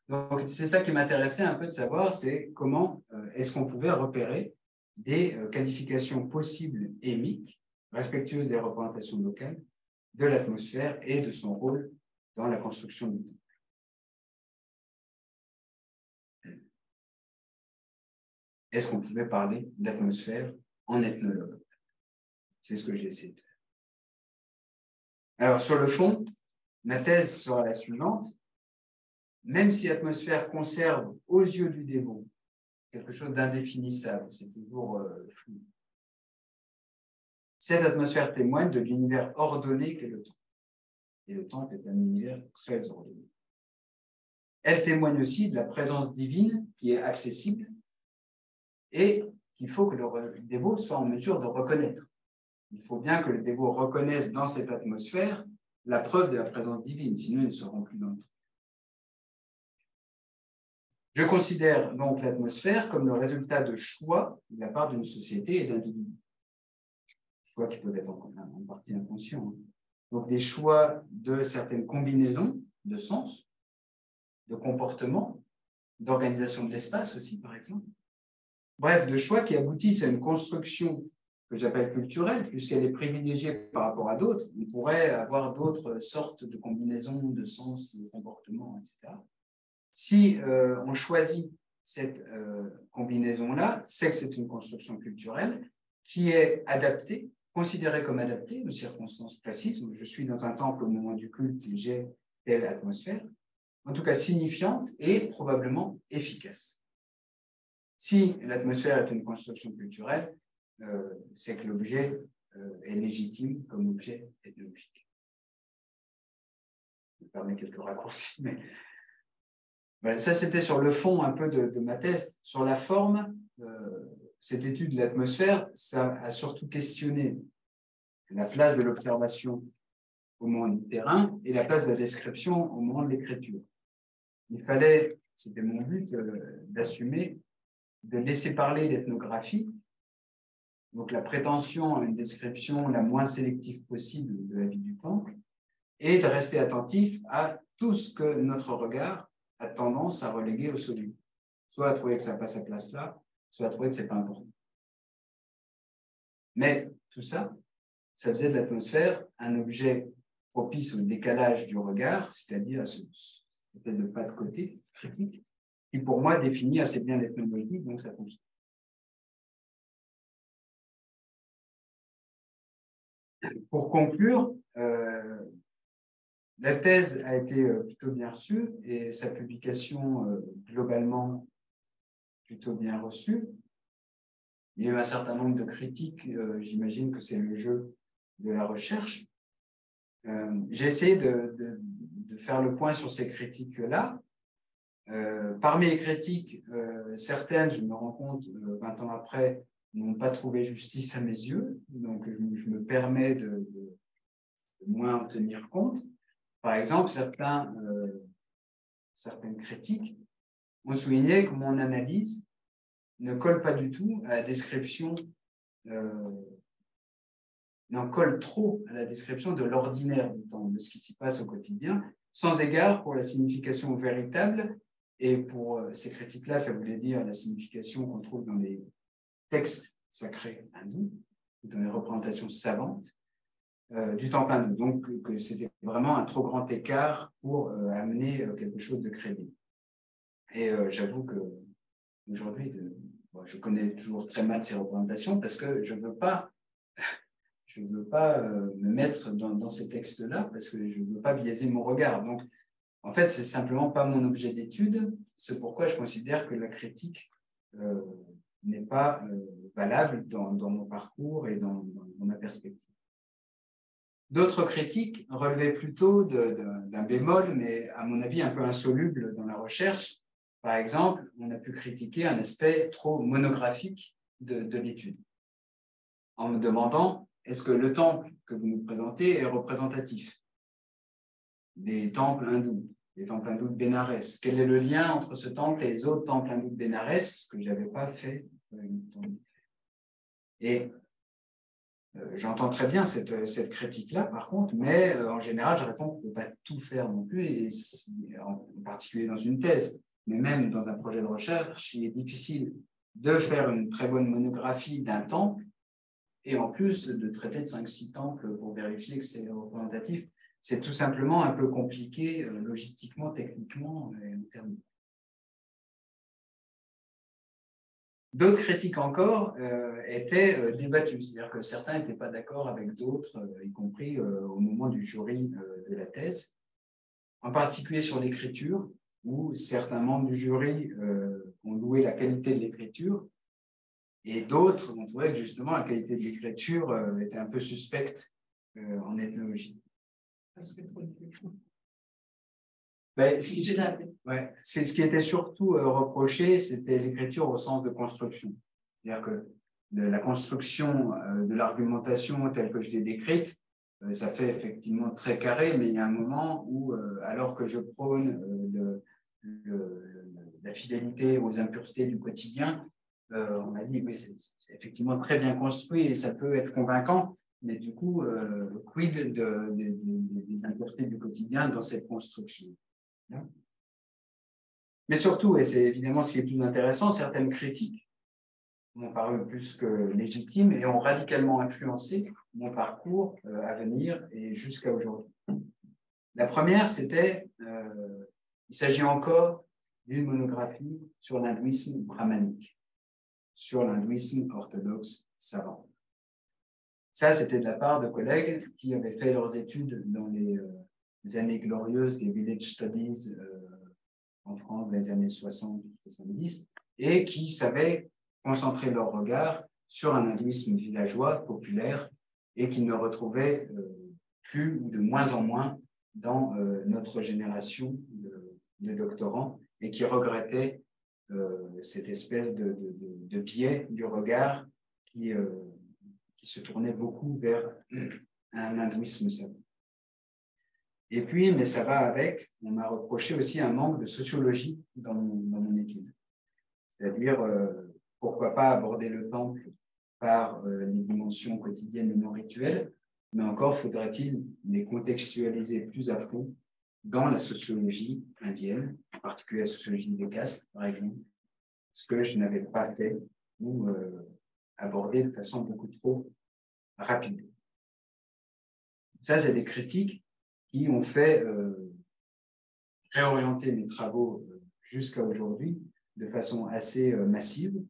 Donc, c'est ça qui m'intéressait un peu de savoir, c'est comment est-ce qu'on pouvait repérer des qualifications possibles émiques, respectueuses des représentations locales, de l'atmosphère et de son rôle dans la construction du temple. Est-ce qu'on pouvait parler d'atmosphère en ethnologue? C'est ce que j'ai essayé de faire. Alors, sur le fond, ma thèse sera la suivante. Même si l'atmosphère conserve aux yeux du dévot quelque chose d'indéfinissable, c'est toujours flou, cette atmosphère témoigne de l'univers ordonné qu'est le temple. Et le temple est un univers très ordonné. Elle témoigne aussi de la présence divine qui est accessible et qu'il faut que le dévot soit en mesure de reconnaître. Il faut bien que le dévot reconnaisse dans cette atmosphère la preuve de la présence divine, sinon ils ne seront plus dans le temple. Je considère donc l'atmosphère comme le résultat de choix de la part d'une société et d'individus. Choix qui peuvent être en partie inconscients. Donc des choix de certaines combinaisons de sens, de comportements, d'organisation de l'espace aussi, par exemple. Bref, de choix qui aboutissent à une construction que j'appelle culturelle, puisqu'elle est privilégiée par rapport à d'autres. On pourrait avoir d'autres sortes de combinaisons de sens, de comportements, etc. Si on choisit cette combinaison-là, c'est que c'est une construction culturelle qui est adaptée, considérée comme adaptée aux circonstances précises. Je suis dans un temple au moment du culte, j'ai telle atmosphère, en tout cas signifiante et probablement efficace. Si l'atmosphère est une construction culturelle, c'est que l'objet est légitime comme objet ethnologique. Je me permets quelques raccourcis, mais ça, c'était sur le fond un peu de ma thèse. Sur la forme, cette étude de l'atmosphère, ça a surtout questionné la place de l'observation au moment du terrain et la place de la description au moment de l'écriture. Il fallait, c'était mon but, d'assumer, de laisser parler l'ethnographie, donc la prétention à une description la moins sélective possible de la vie du temple, et de rester attentif à tout ce que notre regard a tendance à reléguer au second. Soit à trouver que ça n'a pas sa place là, soit à trouver que ce n'est pas important. Mais tout ça, ça faisait de l'atmosphère un objet propice au décalage du regard, c'est-à-dire à ce espèce de pas de côté critique, qui pour moi définit assez bien l'ethnologie, donc ça fonctionne. Pour conclure, la thèse a été plutôt bien reçue et sa publication globalement plutôt bien reçue. Il y a eu un certain nombre de critiques, j'imagine que c'est le jeu de la recherche. J'ai essayé de faire le point sur ces critiques-là. Parmi les critiques, certaines, je me rends compte, 20 ans après, n'ont pas trouvé justice à mes yeux. Donc, je me permets de moins en tenir compte. Par exemple, certaines critiques ont souligné que mon analyse ne colle pas du tout à la description, n'en colle trop à la description de l'ordinaire du temps, de ce qui s'y passe au quotidien, sans égard pour la signification véritable. Et pour ces critiques-là, ça voulait dire la signification qu'on trouve dans les textes sacrés hindous, dans les représentations savantes du temple hindou. Donc, que c'était vraiment un trop grand écart pour amener quelque chose de crédible. Et j'avoue que aujourd'hui, je connais toujours très mal ces représentations parce que je ne veux pas me mettre dans ces textes-là parce que je ne veux pas biaiser mon regard. Donc, en fait, c'est simplement pas mon objet d'étude. C'est pourquoi je considère que la critique n'est pas valable dans mon parcours et dans ma perspective. D'autres critiques relevaient plutôt d'un bémol, mais à mon avis un peu insoluble dans la recherche. Par exemple, on a pu critiquer un aspect trop monographique de l'étude, en me demandant est-ce que le temple que vous nous présentez est représentatif des temples hindous, des temples hindous de Bénarès? Quel est le lien entre ce temple et les autres temples hindous de Bénarès que je n'avais pas fait? Et j'entends très bien cette critique-là, par contre, mais en général, je réponds qu'on ne peut pas tout faire non plus, et en particulier dans une thèse, mais même dans un projet de recherche, il est difficile de faire une très bonne monographie d'un temple, et en plus de traiter de 5-6 temples pour vérifier que c'est représentatif. C'est tout simplement un peu compliqué, logistiquement, techniquement, et en termes. D'autres critiques encore étaient débattues, c'est-à-dire que certains n'étaient pas d'accord avec d'autres, y compris au moment du jury de la thèse, en particulier sur l'écriture, où certains membres du jury ont loué la qualité de l'écriture, et d'autres ont trouvé que justement la qualité de l'écriture était un peu suspecte en ethnologie. Ben, ce qui était surtout reproché, c'était l'écriture au sens de construction. C'est-à-dire que la construction de l'argumentation telle que je l'ai décrite, ça fait effectivement très carré, mais il y a un moment où, alors que je prône la fidélité aux impuretés du quotidien, on m'a dit, oui, c'est effectivement très bien construit et ça peut être convaincant, mais du coup, quid des impuretés du quotidien dans cette construction? Mais surtout, et c'est évidemment ce qui est le plus intéressant, certaines critiques m'ont paru plus que légitimes et ont radicalement influencé mon parcours à venir et jusqu'à aujourd'hui. La première, c'était, il s'agit encore d'une monographie sur l'hindouisme brahmanique, sur l'hindouisme orthodoxe savant. Ça, c'était de la part de collègues qui avaient fait leurs études dans les années glorieuses des Village Studies en France dans les années 60-70 et qui savaient concentrer leur regard sur un hindouisme villageois, populaire, et qu'ils ne retrouvaient plus ou de moins en moins dans notre génération de doctorants et qui regrettaient cette espèce de biais du regard qui se tournait beaucoup vers un hindouisme savant. Et puis, mais ça va avec, on m'a reproché aussi un manque de sociologie dans mon étude. C'est-à-dire, pourquoi pas aborder le temple par les dimensions quotidiennes et non rituelles, mais encore faudrait-il les contextualiser plus à fond dans la sociologie indienne, en particulier la sociologie des castes, par exemple, ce que je n'avais pas fait ou abordé de façon beaucoup trop rapide. Ça, c'est des critiques qui ont fait réorienter mes travaux jusqu'à aujourd'hui de façon assez massive.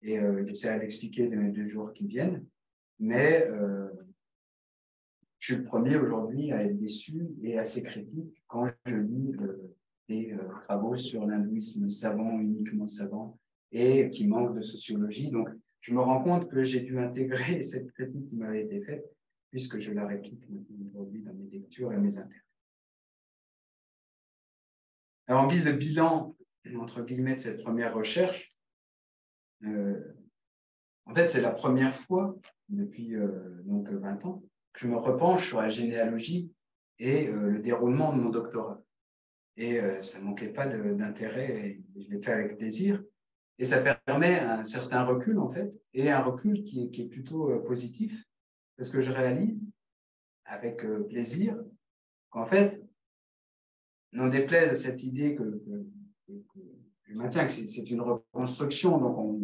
Et j'essaierai d'expliquer dans les 2 jours qui viennent. Mais je suis le premier aujourd'hui à être déçu et assez critique quand je lis des travaux sur l'hindouisme savant, uniquement savant, et qui manquent de sociologie. Donc, je me rends compte que j'ai dû intégrer cette critique qui m'avait été faite, puisque je la réplique aujourd'hui dans mes lectures et mes interviews. Alors, en guise de bilan, entre guillemets, de cette première recherche, en fait, c'est la première fois, depuis donc 20 ans, je me repenche sur la généalogie et le déroulement de mon doctorat. Et ça ne manquait pas d'intérêt, et je l'ai fait avec plaisir. Et ça permet un certain recul, en fait, et un recul qui est plutôt positif, parce que je réalise, avec plaisir, qu'en fait, n'en déplaise à cette idée que je maintiens que c'est une reconstruction, donc on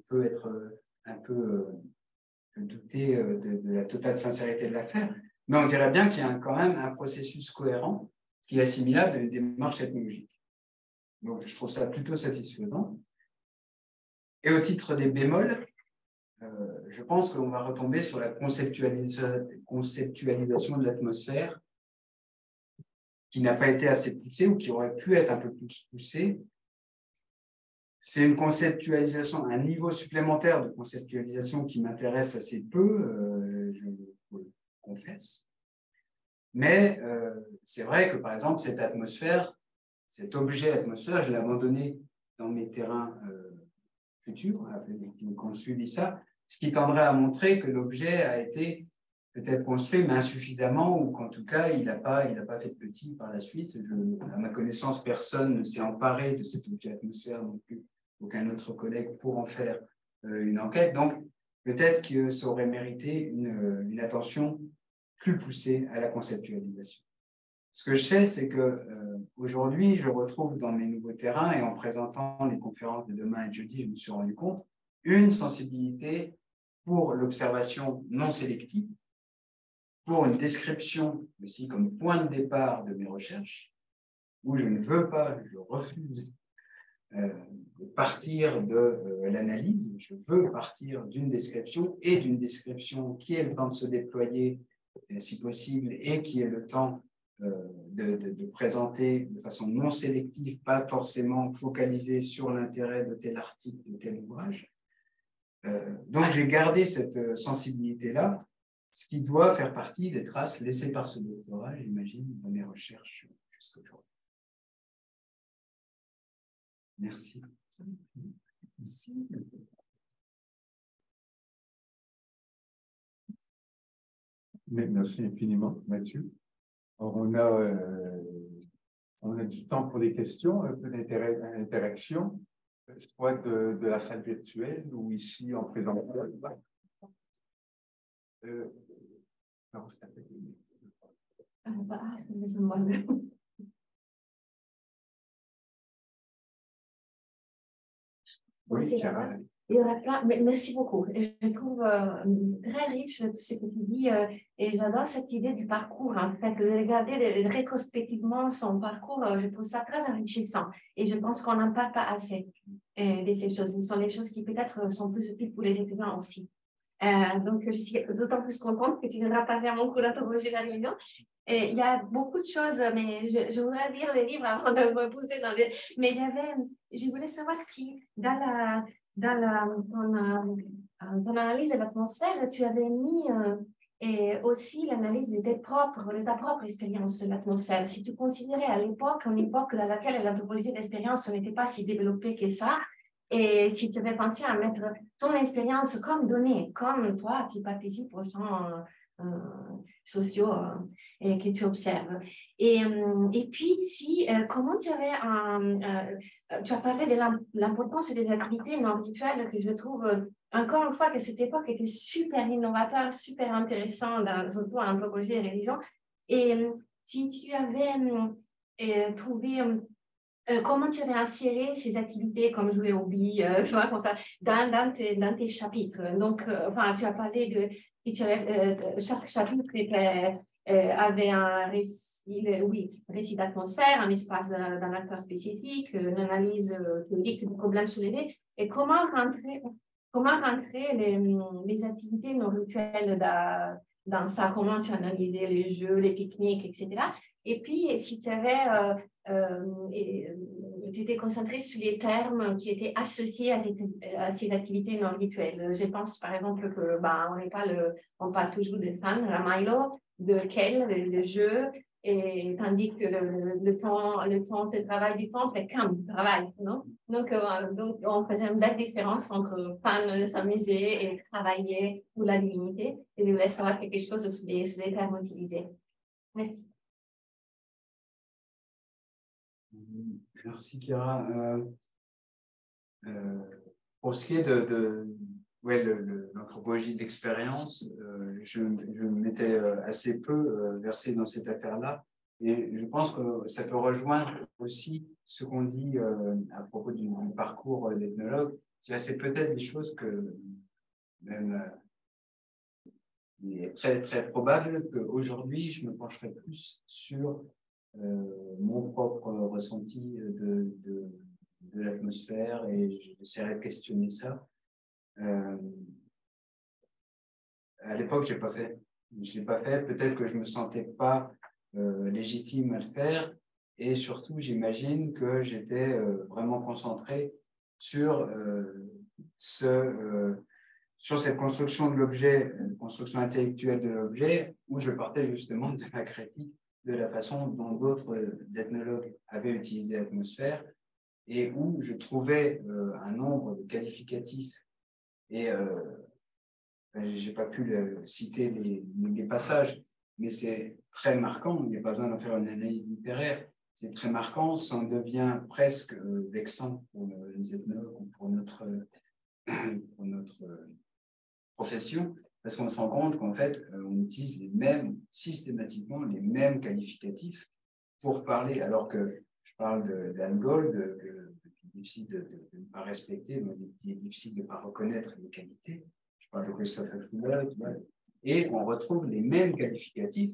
peut être un peu douter de la totale sincérité de l'affaire, mais on dirait bien qu'il y a quand même un processus cohérent qui est assimilable à une démarche ethnologique. Donc, je trouve ça plutôt satisfaisant. Et au titre des bémols, je pense qu'on va retomber sur la conceptualisation de l'atmosphère qui n'a pas été assez poussée ou qui aurait pu être un peu plus poussée. C'est une conceptualisation, un niveau supplémentaire de conceptualisation qui m'intéresse assez peu, je le confesse. Mais c'est vrai que, par exemple, cette atmosphère, cet objet atmosphère, je l'ai abandonné dans mes terrains futurs, qui ont suivi ça, ce qui tendrait à montrer que l'objet a été peut-être construit, mais insuffisamment, ou qu'en tout cas, il n'a pas fait de petit par la suite. À ma connaissance, personne ne s'est emparé de cet objet atmosphère non plus, aucun autre collègue pour en faire une enquête. Donc, peut-être que ça aurait mérité une attention plus poussée à la conceptualisation. Ce que je sais, c'est qu'aujourd'hui, je retrouve dans mes nouveaux terrains et en présentant les conférences de demain et de jeudi, je me suis rendu compte, une sensibilité pour l'observation non sélective, pour une description aussi comme point de départ de mes recherches, où je ne veux pas, je refuse de partir de l'analyse, je veux partir d'une description et d'une description qui ait le temps de se déployer si possible et qui ait le temps de présenter de façon non sélective, pas forcément focalisée sur l'intérêt de tel article, de tel ouvrage. Donc, j'ai gardé cette sensibilité-là, ce qui doit faire partie des traces laissées par ce doctorat, j'imagine, dans mes recherches jusqu'à aujourd'hui. Merci. Merci. Merci infiniment, Mathieu. Alors, on a du temps pour les questions, un peu d'interaction, soit de la salle virtuelle ou ici en présentiel. Non, ça fait... Oui, Chiara. Il y aurait plein, mais merci beaucoup. Je trouve très riche tout ce que tu dis et j'adore cette idée du parcours. En fait, de regarder rétrospectivement son parcours, je trouve ça très enrichissant et je pense qu'on n'en parle pas assez de ces choses. Ce sont les choses qui peut-être sont plus utiles pour les étudiants aussi. Donc, je suis d'autant plus contente que tu viendras parler à mon cours d'anthropologie de la réunion. Et il y a beaucoup de choses, mais je voudrais lire les livres avant de me pousser dans les... Mais je voulais savoir si dans ton analyse de l'atmosphère, tu avais mis et aussi l'analyse de ta propre expérience de l'atmosphère. Si tu considérais à l'époque, une époque dans laquelle l'anthropologie de l'expérience n'était pas si développée que ça, et si tu avais pensé à mettre ton expérience comme donnée, comme toi qui participes aux champs sociaux et que tu observes. Et puis, comment tu avais tu as parlé de l'importance des activités non rituelles que je trouve, encore une fois, que cette époque était super innovateur, super intéressant, surtout en anthropologie et religion. Et si tu avais trouvé... comment tu avais inséré ces activités comme jouer au billes dans tes chapitres? Donc, tu as parlé de chaque chapitre avait un récit d'atmosphère, un espace d'un acteur spécifique, une analyse théorique du problème soulevé. Et comment rentrer les activités non rituelles dans ça? Comment tu analysais les jeux, les pique-niques, etc. Et puis, si tu avais... tu étais concentré sur les termes qui étaient associés à ces activités non rituelles. Je pense par exemple que on parle toujours de fun, Ramailo, de quel, le jeu, Et tandis que le temps de travail du temple est comme travail, non? Donc, on faisait une belle différence entre s'amuser et travailler pour la divinité. Et je voulais savoir quelque chose sur les termes utilisés. Merci. Merci, Kira. Pour ce qui est l'anthropologie d'expérience, je m'étais assez peu versé dans cette affaire-là. Et je pense que ça peut rejoindre aussi ce qu'on dit à propos du parcours d'ethnologue. C'est peut-être des choses que même il est très, très probable qu'aujourd'hui, je me pencherai plus sur mon propre ressenti de l'atmosphère et j'essaierai de questionner ça. À l'époque, je ne l'ai pas fait. Peut-être que je ne me sentais pas légitime à le faire. Et surtout, j'imagine que j'étais vraiment concentré sur, sur cette construction de l'objet, construction intellectuelle de l'objet, où je partais justement de la critique de la façon dont d'autres ethnologues avaient utilisé l'atmosphère et où je trouvais un nombre de qualificatifs et je n'ai pas pu citer les passages, mais c'est très marquant, il n'y a pas besoin d'en faire une analyse littéraire, c'est très marquant, ça en devient presque vexant pour les ethnologues ou pour notre profession, parce qu'on se rend compte qu'en fait, on utilise systématiquement les mêmes qualificatifs pour parler, alors que je parle d'Algol, qui est difficile de ne pas respecter, qui est difficile de ne pas reconnaître les qualités. Je parle de Christopher Fuller, et on retrouve les mêmes qualificatifs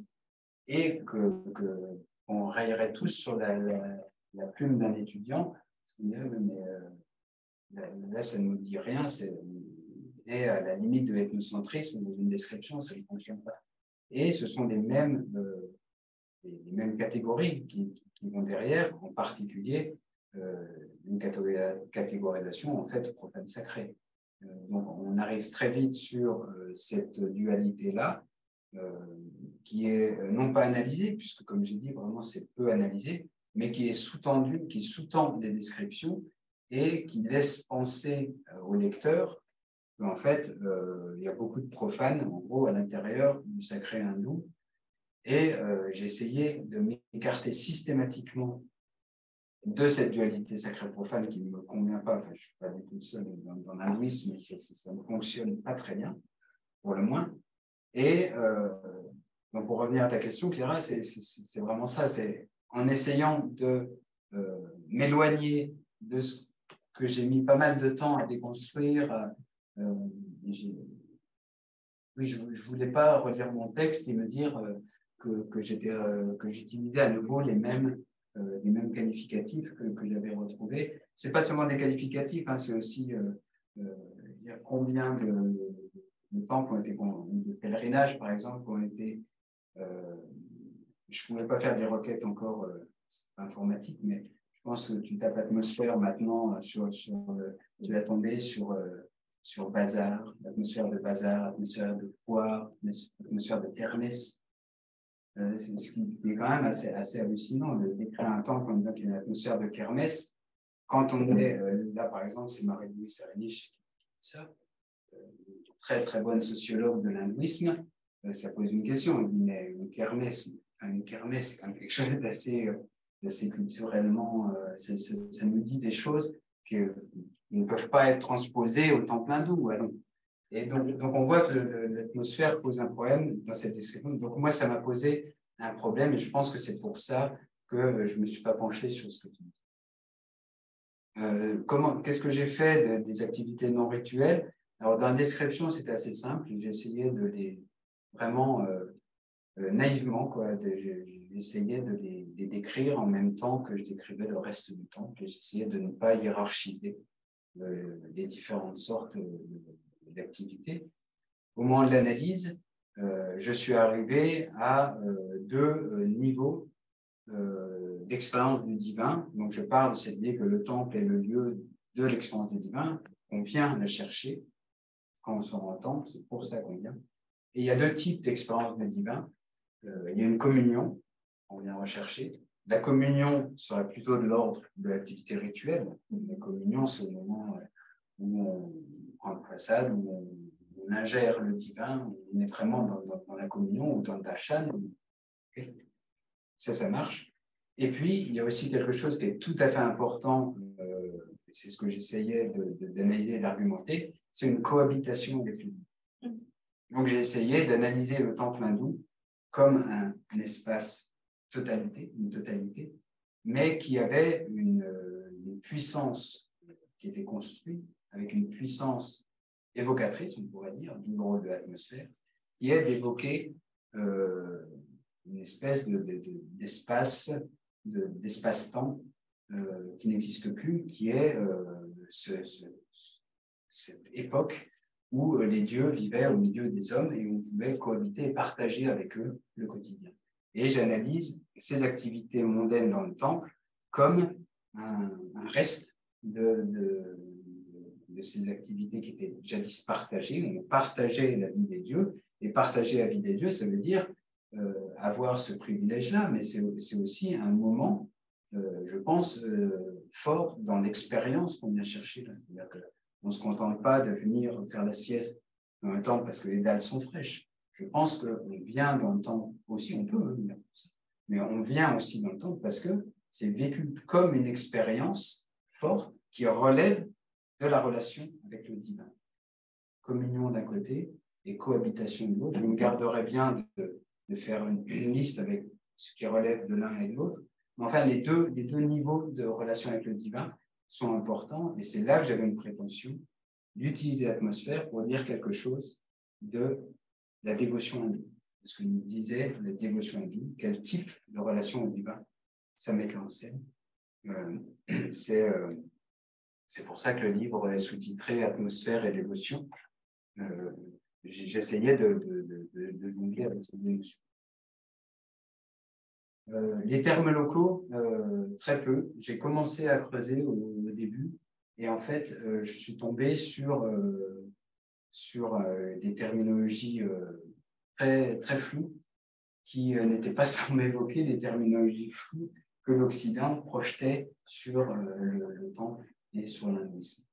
et qu'on raillerait tous sur la plume d'un étudiant, parce qu'on dirait, mais là, ça ne nous dit rien, et à la limite de l'ethnocentrisme, dans une description, ça ne fonctionne pas. Et ce sont les mêmes catégories qui vont derrière, en particulier une catégorisation en fait profane-sacré. Donc on arrive très vite sur cette dualité-là, qui est non pas analysée, puisque comme j'ai dit, vraiment c'est peu analysé, mais qui est sous-tendue, qui sous-tend des descriptions et qui laisse penser au lecteur qu'en fait, il y a beaucoup de profanes, en gros, à l'intérieur du sacré hindou. Et j'ai essayé de m'écarter systématiquement de cette dualité sacré-profane qui ne me convient pas. Enfin, je ne suis pas du tout seul dans l'hindouisme, mais ça ne fonctionne pas très bien, pour le moins. Et donc, pour revenir à ta question, Clara, c'est vraiment ça. C'est en essayant de m'éloigner de ce que j'ai mis pas mal de temps à déconstruire. Oui, je ne voulais pas relire mon texte et me dire que j'utilisais à nouveau les mêmes qualificatifs que j'avais retrouvés. Ce n'est pas seulement des qualificatifs, hein, c'est aussi dire combien de temples ont été, de pèlerinages par exemple, ont été. Je ne pouvais pas faire des requêtes encore informatiques, mais je pense que tu tapes atmosphère maintenant tu vas tomber sur Bazar, l'atmosphère de Bazar, l'atmosphère de Foire, l'atmosphère de Kermès. C'est ce qui est quand même assez hallucinant de décrire un temple comme une atmosphère de Kermès. Quand on est là, par exemple, c'est Marie-Louise Arenich qui dit ça, très très bonne sociologue de l'hindouisme, ça pose une question. Il dit, mais une kermesse, c'est quand même quelque chose d'assez culturellement, ça nous dit des choses qui ne peuvent pas être transposées au temple hindou. Alors. Et donc on voit que l'atmosphère pose un problème dans cette description. Donc moi, ça m'a posé un problème et je pense que c'est pour ça que je ne me suis pas penché sur ce que tu dis. Qu'est-ce que j'ai fait des activités non rituelles? Alors, dans la description, c'était assez simple. J'ai essayé de les vraiment naïvement, j'ai essayé de les décrire en même temps que je décrivais le reste du temple. J'essayais de ne pas hiérarchiser les différentes sortes d'activités. Au moment de l'analyse, je suis arrivé à deux niveaux d'expérience du divin. Donc, je parle de cette idée que le temple est le lieu de l'expérience du divin. On vient la chercher quand on sort en temple, c'est pour ça qu'on vient. Et il y a deux types d'expérience du divin. Il y a une communion, on vient rechercher. La communion serait plutôt de l'ordre de l'activité rituelle. La communion, c'est le moment où on prend le façade, où on ingère le divin, où on est vraiment dans la communion ou dans le darshan. Ça marche. Et puis, il y a aussi quelque chose qui est tout à fait important, c'est ce que j'essayais d'analyser et d'argumenter, c'est une cohabitation avec lui. Donc, j'ai essayé d'analyser le temple hindou comme un espace une totalité, mais qui avait une puissance qui était construite avec une puissance évocatrice, on pourrait dire, du rôle de l'atmosphère, qui est d'évoquer une espèce d'espace-temps qui n'existe plus, qui est cette époque où les dieux vivaient au milieu des hommes et où on pouvait cohabiter et partager avec eux le quotidien. Et j'analyse ces activités mondaines dans le temple comme un reste de ces activités qui étaient jadis partagées. On partageait la vie des dieux, et partager la vie des dieux, ça veut dire avoir ce privilège-là, mais c'est aussi un moment, je pense, fort dans l'expérience qu'on vient chercher là. C'est-à-dire qu'on ne se contente pas de venir faire la sieste dans le temple parce que les dalles sont fraîches. Je pense qu'on vient dans le temple aussi, on peut venir pour ça, mais on vient aussi dans le temple parce que c'est vécu comme une expérience forte qui relève de la relation avec le divin. Communion d'un côté et cohabitation de l'autre. Je me garderai bien de faire une liste avec ce qui relève de l'un et de l'autre. Mais enfin, les deux niveaux de relation avec le divin sont importants et c'est là que j'avais une prétention d'utiliser l'atmosphère pour dire quelque chose de la dévotion hindoue. Parce que nous disait la dévotion hindoue, quel type de relation au divin ça met en scène. C'est pour ça que le livre est sous-titré Atmosphère et dévotion. J'essayais de jongler avec ces deux notions. Les termes locaux, très peu. J'ai commencé à creuser au début et en fait, je suis tombé sur des terminologies très, très floues qui n'étaient pas sans m'évoquer les terminologies floues que l'Occident projetait sur le temple et sur l'hindouisme.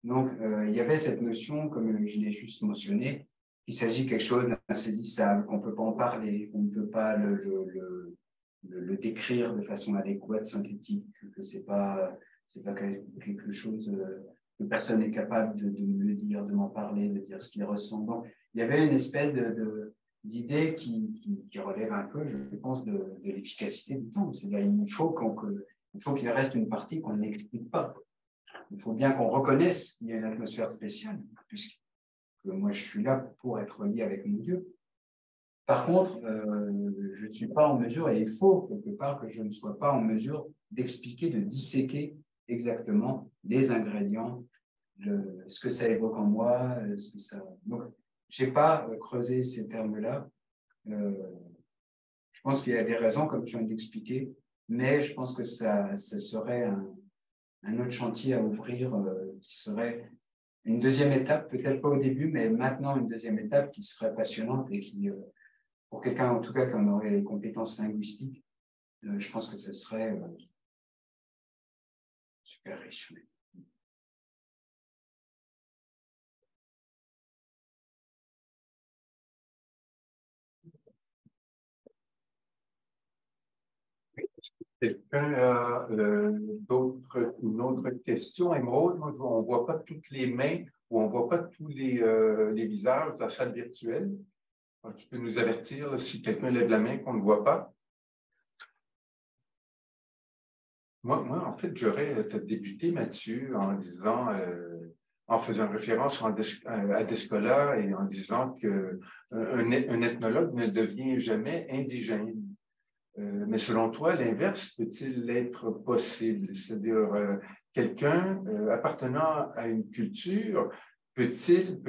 Donc, il y avait cette notion, comme je l'ai juste mentionné, qu'il s'agit de quelque chose d'insaisissable, qu'on ne peut pas en parler, qu'on ne peut pas le décrire de façon adéquate, synthétique, que c'est pas quelque chose que personne n'est capable de me le dire, de m'en parler, de dire ce qu'il ressent. Donc, il y avait une espèce d'idée qui relève un peu, je pense, de l'efficacité du temps. C'est-à-dire il faut qu'il reste une partie qu'on n'explique pas. Il faut bien qu'on reconnaisse qu'il y a une atmosphère spéciale, puisque moi je suis là pour être lié avec mon Dieu. Par contre, je ne suis pas en mesure, et il faut quelque part que je ne sois pas en mesure d'expliquer, de disséquer exactement les ingrédients, ce que ça évoque en moi, ce que ça. Donc, je n'ai pas creusé ces termes-là. Je pense qu'il y a des raisons, comme je viens d'expliquer, mais je pense que ça serait un autre chantier à ouvrir qui serait une deuxième étape, peut-être pas au début, mais maintenant une deuxième étape qui serait passionnante et qui, pour quelqu'un en tout cas qui en aurait les compétences linguistiques, je pense que ce serait super riche. Quelqu'un a une autre question, Émeraude? On ne voit pas toutes les mains ou on ne voit pas tous les visages de la salle virtuelle. Alors, tu peux nous avertir là, si quelqu'un lève la main qu'on ne voit pas. Moi, en fait, j'aurais débuté, Mathieu, en disant, en faisant référence à Descola et en disant qu'un ethnologue ne devient jamais indigène. Mais selon toi, l'inverse peut-il être possible? C'est-à-dire, quelqu'un appartenant à une culture peut-elle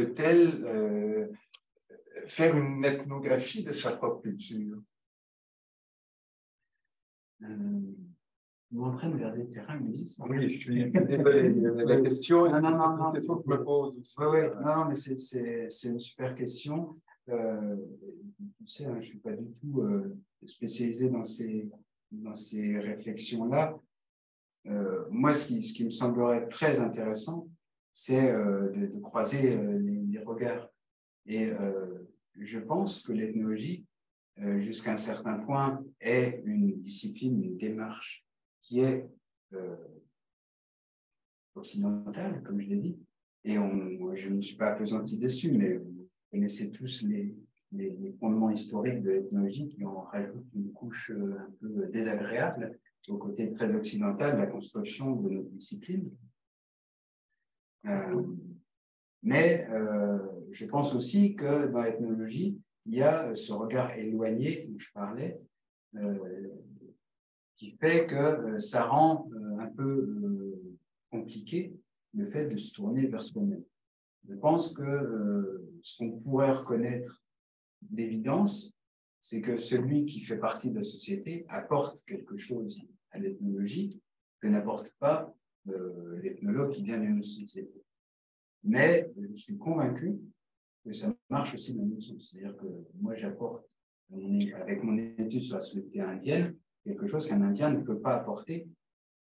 faire une ethnographie de sa propre culture? Vous êtes en train de regarder le terrain, me disent. Oui, je suis désolé. La question, non, une question que je me pose aussi. Oui, non, mais c'est une super question. tu sais, hein, je ne suis pas du tout spécialisé dans ces réflexions-là. Moi, ce qui me semblerait très intéressant, c'est de croiser les regards. Et je pense que l'ethnologie, jusqu'à un certain point, est une discipline, une démarche qui est occidentale, comme je l'ai dit. Et je ne suis pas appesanti dessus, mais vous connaissez tous les fondements historiques de l'ethnologie qui en rajoutent une couche un peu désagréable au côté très occidental de la construction de notre discipline. Mais je pense aussi que dans l'ethnologie, il y a ce regard éloigné dont je parlais, qui fait que ça rend un peu compliqué le fait de se tourner vers soi-même. Je pense que ce qu'on pourrait reconnaître d'évidence, c'est que celui qui fait partie de la société apporte quelque chose à l'ethnologie que n'apporte pas l'ethnologue qui vient d'une société. Mais je suis convaincu que ça marche aussi dans l'autre sens. C'est-à-dire que moi, j'apporte, avec mon étude sur la société indienne, quelque chose qu'un Indien ne peut pas apporter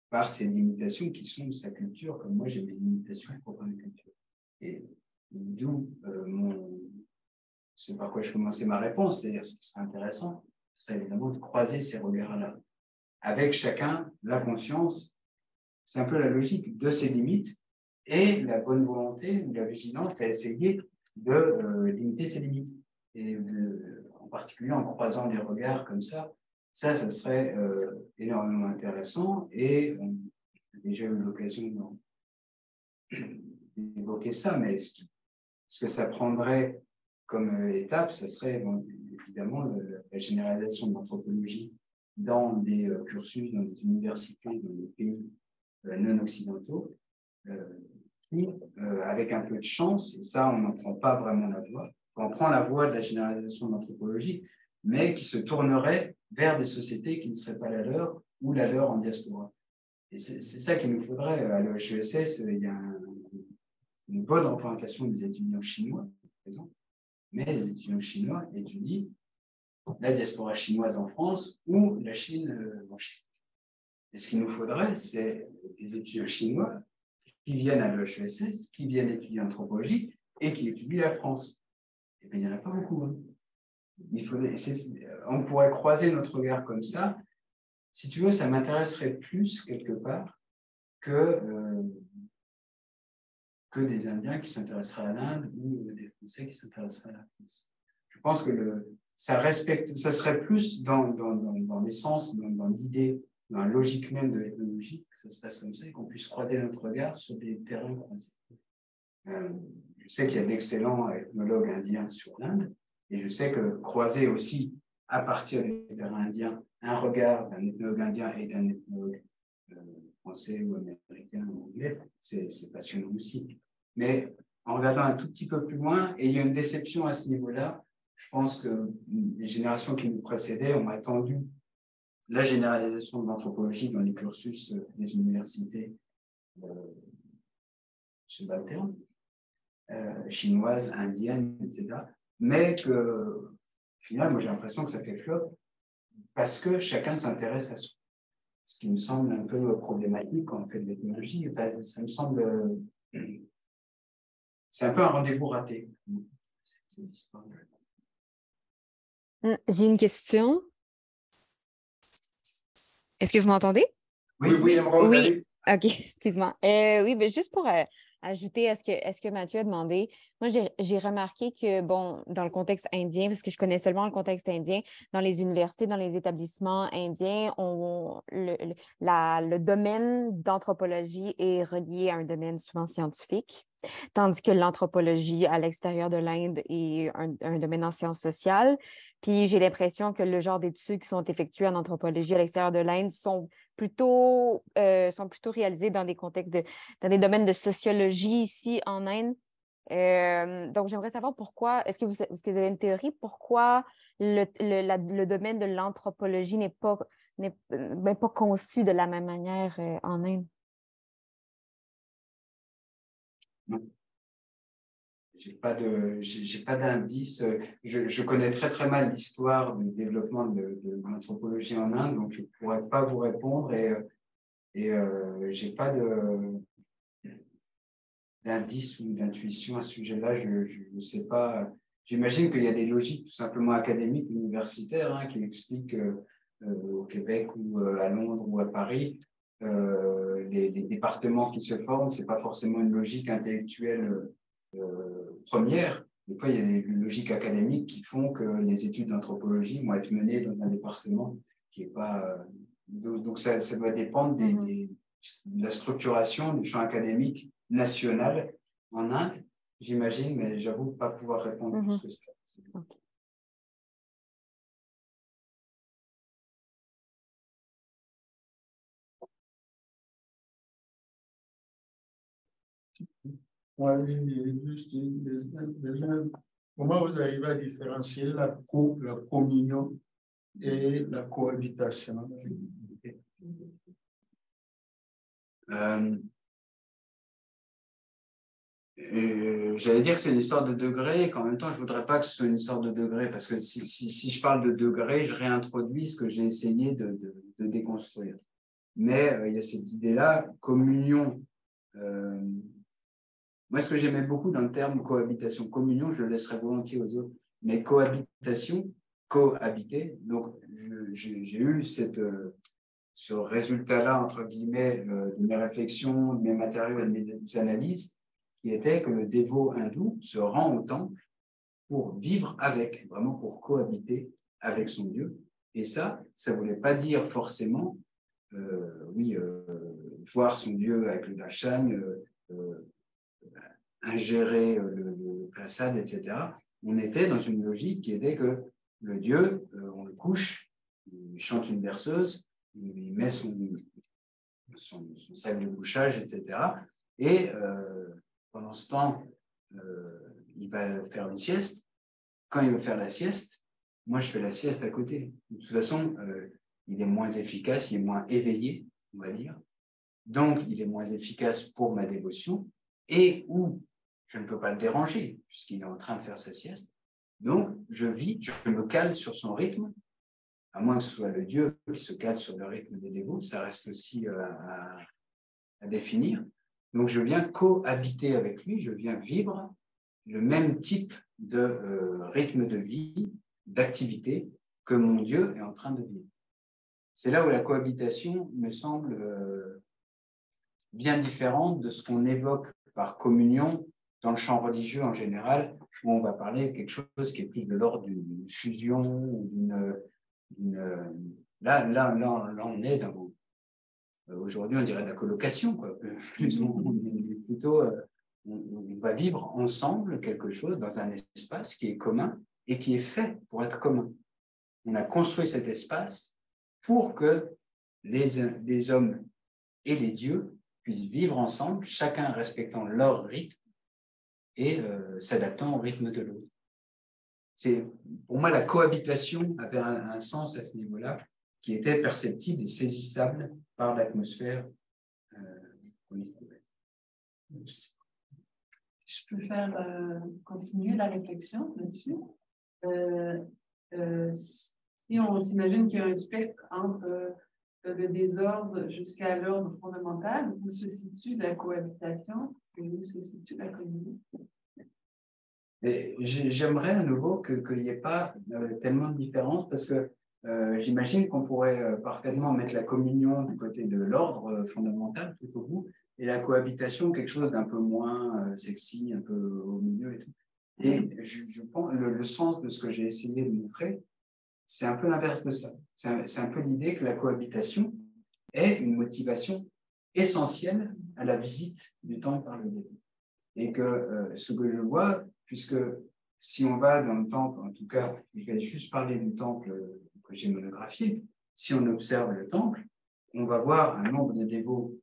par ses limitations qui sont de sa culture, comme moi, j'ai mes limitations propres à ma culture. Et d'où ce par quoi je commençais ma réponse, c'est-à-dire ce qui serait intéressant, ce serait évidemment de croiser ces regards-là, avec chacun la conscience, c'est un peu la logique de ses limites, et la bonne volonté ou la vigilance à essayer de limiter ses limites. Et en particulier en croisant les regards comme ça serait énormément intéressant. Et on a déjà eu l'occasion d'évoquer ça, mais ce que ça prendrait comme étape, ça serait évidemment la généralisation de l'anthropologie dans des cursus, dans des universités, dans des pays non occidentaux, qui, avec un peu de chance, et ça, on n'en prend pas vraiment la voie, on prend la voie de la généralisation de l'anthropologie, mais qui se tournerait vers des sociétés qui ne seraient pas la leur ou la leur en diaspora. Et c'est ça qu'il nous faudrait. À l'EHESS, il y a une bonne représentation des étudiants chinois, par exemple, mais les étudiants chinois étudient la diaspora chinoise en France ou la Chine en Chine. Et ce qu'il nous faudrait, c'est des étudiants chinois qui viennent à l'EHESS, qui viennent étudier l'anthropologie et qui étudient la France. Et bien, il n'y en a pas beaucoup. Hein. On pourrait croiser notre regard comme ça. Si tu veux, ça m'intéresserait plus, quelque part, que des Indiens qui s'intéresseraient à l'Inde ou des Français qui s'intéresseraient à la France. Je pense que ça serait plus dans l'essence, dans l'idée, dans la logique même de l'ethnologie, que ça se passe comme ça et qu'on puisse croiser notre regard sur des terrains croisés. Je sais qu'il y a d'excellents ethnologues indiens sur l'Inde, et je sais que croiser aussi, à partir des terrains indiens, un regard d'un ethnologue indien et d'un ethnologue français ou américain ou anglais, c'est passionnant aussi. Mais en regardant un tout petit peu plus loin, et il y a une déception à ce niveau-là, je pense que les générations qui nous précédaient ont attendu la généralisation de l'anthropologie dans les cursus des universités subalternes, chinoises, indiennes, etc. Mais que, au final, moi j'ai l'impression que ça fait flop parce que chacun s'intéresse à soi. Ce qui me semble un peu problématique quand on fait de l'ethnologie. Enfin, ça me semble. C'est un peu un rendez-vous raté. J'ai une question. Est-ce que vous m'entendez? Oui, Emeraude, Oui. allez. OK, excuse-moi. Oui, ben juste pour ajouter à ce que Mathieu a demandé, moi, j'ai remarqué que, bon, dans le contexte indien, parce que je connais seulement le contexte indien, dans les universités, dans les établissements indiens, le domaine d'anthropologie est relié à un domaine souvent scientifique, tandis que l'anthropologie à l'extérieur de l'Inde est un domaine en sciences sociales. Puis j'ai l'impression que le genre d'études qui sont effectuées en anthropologie à l'extérieur de l'Inde sont plutôt réalisées dans des contextes dans des domaines de sociologie ici en Inde. Donc, j'aimerais savoir pourquoi, est-ce que vous avez une théorie, pourquoi le domaine de l'anthropologie n'est pas conçu de la même manière en Inde? j'ai pas d'indice. Je connais très très mal l'histoire du développement de l'anthropologie en Inde, donc je pourrais pas vous répondre et j'ai pas d'indice ou d'intuition à ce sujet-là. Je ne sais pas. J'imagine qu'il y a des logiques tout simplement académiques, universitaires, hein, qui expliquent au Québec ou à Londres ou à Paris, les départements qui se forment, c'est pas forcément une logique intellectuelle première. Des fois, il y a des logiques académiques qui font que les études d'anthropologie vont être menées dans un département qui est pas. Donc ça doit dépendre de la structuration du champ académique national en Inde, j'imagine, mais j'avoue pas pouvoir répondre plus que ça. Okay. Comment vous arrivez à différencier la communion et la cohabitation? J'allais dire que c'est une histoire de degrés, et qu'en même temps, je ne voudrais pas que ce soit une histoire de degrés, parce que si je parle de degrés, je réintroduis ce que j'ai essayé de déconstruire. Mais il y a cette idée-là, communion. Moi, ce que j'aimais beaucoup dans le terme cohabitation, communion, je le laisserai volontiers aux autres, mais cohabitation, cohabiter. Donc, j'ai eu ce résultat-là, entre guillemets, de mes réflexions, de mes matériaux et de mes analyses, qui était que le dévot hindou se rend au temple pour vivre avec, vraiment pour cohabiter avec son Dieu. Et ça ne voulait pas dire forcément, voir son Dieu avec le darshan, ingérer le prasad, etc. On était dans une logique qui était que le Dieu, on le couche, il chante une berceuse, il met son sac de couchage, etc. Et pendant ce temps, il va faire une sieste. Quand il va faire la sieste, moi, je fais la sieste à côté. De toute façon, il est moins efficace, il est moins éveillé, on va dire. Donc, il est moins efficace pour ma dévotion et où je ne peux pas le déranger puisqu'il est en train de faire sa sieste. Donc, je me cale sur son rythme, à moins que ce soit le Dieu qui se cale sur le rythme des dévots, ça reste aussi à définir. Donc, je viens cohabiter avec lui, je viens vivre le même type de rythme de vie, d'activité que mon Dieu est en train de vivre. C'est là où la cohabitation me semble bien différente de ce qu'on évoque par communion dans le champ religieux en général, où on va parler de quelque chose qui est plus de l'ordre d'une fusion, là, on est dans aujourd'hui, on dirait de la colocation, quoi. On va vivre ensemble quelque chose dans un espace qui est commun et qui est fait pour être commun. On a construit cet espace pour que les hommes et les dieux puissent vivre ensemble, chacun respectant leur rythme et s'adaptant au rythme de l'autre. Pour moi, la cohabitation avait un sens à ce niveau-là qui était perceptible et saisissable par l'atmosphère qu'on y trouvait. Je peux continuer la réflexion là-dessus. Si on s'imagine qu'il y a un spectre entre le désordre jusqu'à l'ordre fondamental, où se situe la cohabitation et où se situe la communion? J'aimerais à nouveau qu'il n'y ait pas tellement de différence parce que j'imagine qu'on pourrait parfaitement mettre la communion du côté de l'ordre fondamental tout au bout et la cohabitation quelque chose d'un peu moins sexy, un peu au milieu et tout. Et je pense le sens de ce que j'ai essayé de montrer, c'est un peu l'inverse de ça. C'est un peu l'idée que la cohabitation est une motivation essentielle à la visite du temple par le dévot. Et que ce que je vois, puisque si on va dans le temple, en tout cas, je vais juste parler du temple que j'ai monographié, si on observe le temple, on va voir un nombre de dévots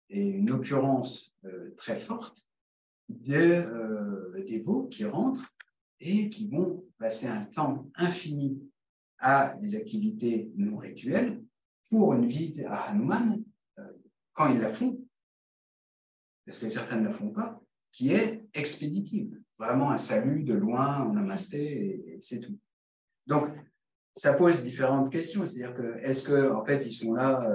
et une occurrence très forte de dévots qui rentrent et qui vont passer un temps infini à des activités non rituelles pour une visite à Hanuman quand ils la font, parce que certains ne la font pas, qui est expéditive. Vraiment un salut de loin, un namasté, et c'est tout. Donc, ça pose différentes questions. C'est-à-dire que, est-ce qu'en fait, ils sont là,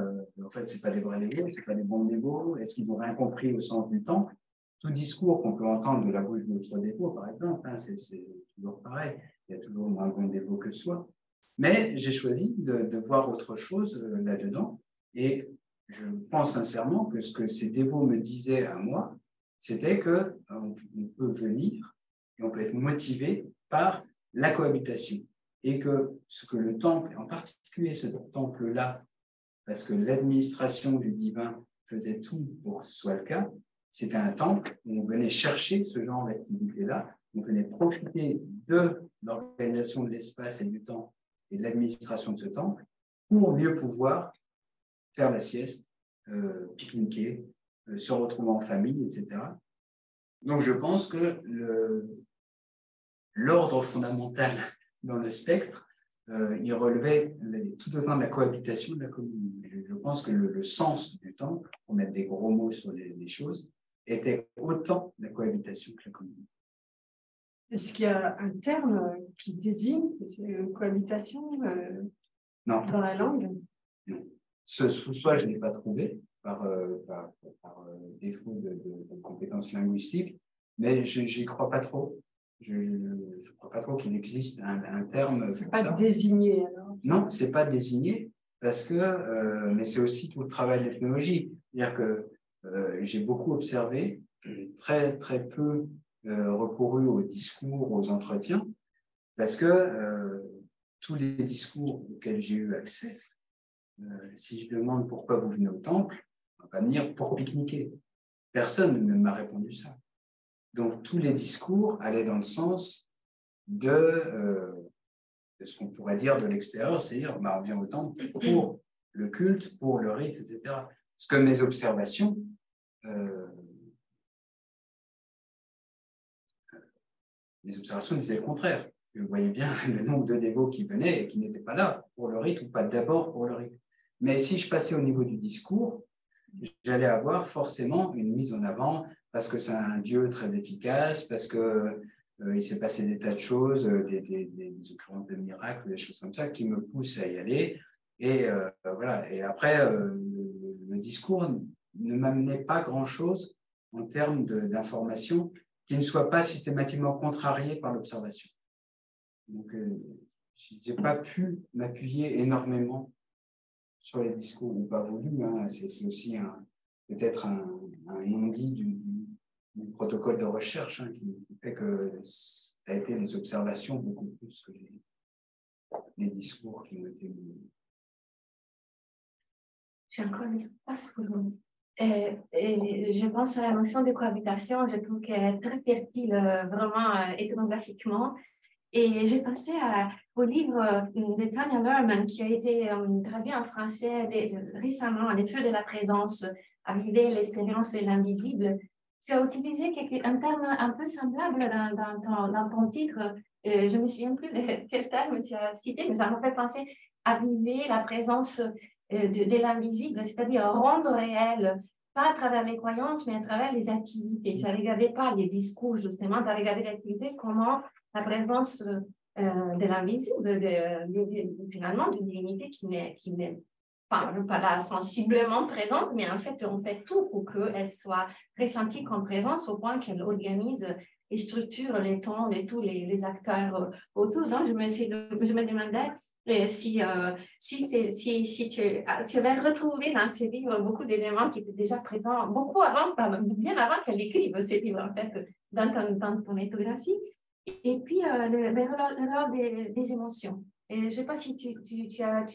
en fait, ce n'est pas des vrais dévots, ce n'est pas des bons dévots, est-ce qu'ils n'ont rien compris au sens du temple? Tout discours qu'on peut entendre de la bouche d'autres dévots, par exemple, hein, c'est toujours pareil. Il y a toujours moins bon dévot que soi. Mais j'ai choisi de voir autre chose là-dedans. Et je pense sincèrement que ce que ces dévots me disaient à moi, c'était qu'on peut venir et on peut être motivé par la cohabitation. Et que ce que le temple, en particulier ce temple-là, parce que l'administration du divin faisait tout pour que ce soit le cas, c'était un temple où on venait chercher ce genre d'activité-là, on venait profiter de l'organisation de l'espace et du temps et de l'administration de ce temple pour mieux pouvoir faire la sieste, pique-niquer, se retrouver en famille, etc. Donc je pense que l'ordre fondamental dans le spectre, il relevait tout autant de la cohabitation de la communion. Je pense que le sens du temple, pour mettre des gros mots sur les choses, était autant la cohabitation que la communion. Est-ce qu'il y a un terme qui désigne cohabitation Non. dans la langue? Non. Soit je ne l'ai pas trouvé par défaut de compétences linguistiques, mais je n'y crois pas trop. Je ne crois pas trop qu'il existe un terme. C'est pas désigné alors? Non, ce n'est pas désigné, parce que, mais c'est aussi tout le travail de l'ethnologie. C'est-à-dire que j'ai beaucoup observé, très, très peu recouru aux discours, aux entretiens, parce que tous les discours auxquels j'ai eu accès, si je demande pourquoi vous venez au temple, on va venir pour pique-niquer. Personne ne m'a répondu ça. Donc, tous les discours allaient dans le sens de ce qu'on pourrait dire de l'extérieur, c'est-à-dire on vient au temple pour le culte, pour le rite, etc. Parce que mes observations, disaient le contraire. Je voyais bien le nombre de dévots qui venaient et qui n'étaient pas là pour le rite ou pas d'abord pour le rite. Mais si je passais au niveau du discours, j'allais avoir forcément une mise en avant parce que c'est un Dieu très efficace, parce qu'il s'est passé des tas de choses, des occurrences de miracles, des choses comme ça qui me poussent à y aller. Et voilà. Et après, le discours ne m'amenait pas grand-chose en termes d'informations qui ne soient pas systématiquement contrariées par l'observation. Donc, je n'ai pas pu m'appuyer énormément sur les discours, ou pas voulu, hein. C'est aussi peut-être un non-dit du protocole de recherche, hein, qui fait que ça a été les observations beaucoup plus que les discours qui ont été mis. J'ai encore un espace pour vous. Et je pense à la notion de cohabitation, je trouve qu'elle est très fertile, vraiment ethnographiquement. Et j'ai pensé au livre de Tanya Luhrmann qui a été traduit en français récemment, Les Feux de la présence, Aviver l'expérience de l'invisible. Tu as utilisé un terme un peu semblable dans ton titre. Je ne me souviens plus de quel terme tu as cité, mais ça m'a fait penser à aviver la présence de l'invisible, c'est-à-dire rendre réel, pas à travers les croyances, mais à travers les activités. Je ne regardais pas les discours, justement, de regarder l'activité, comment la présence de l'invisible, finalement, d'une divinité qui n'est pas là sensiblement présente, mais en fait, on fait tout pour qu'elle soit ressentie comme présence au point qu'elle organise et structure les temps de tous les acteurs autour. Donc, je me demandais si tu avais retrouvé dans ces livres beaucoup d'éléments qui étaient déjà présents, bien avant qu'elle écrive ces livres, en fait, dans ton éthographie. Et puis, le rôle des émotions. Et je ne sais pas si tu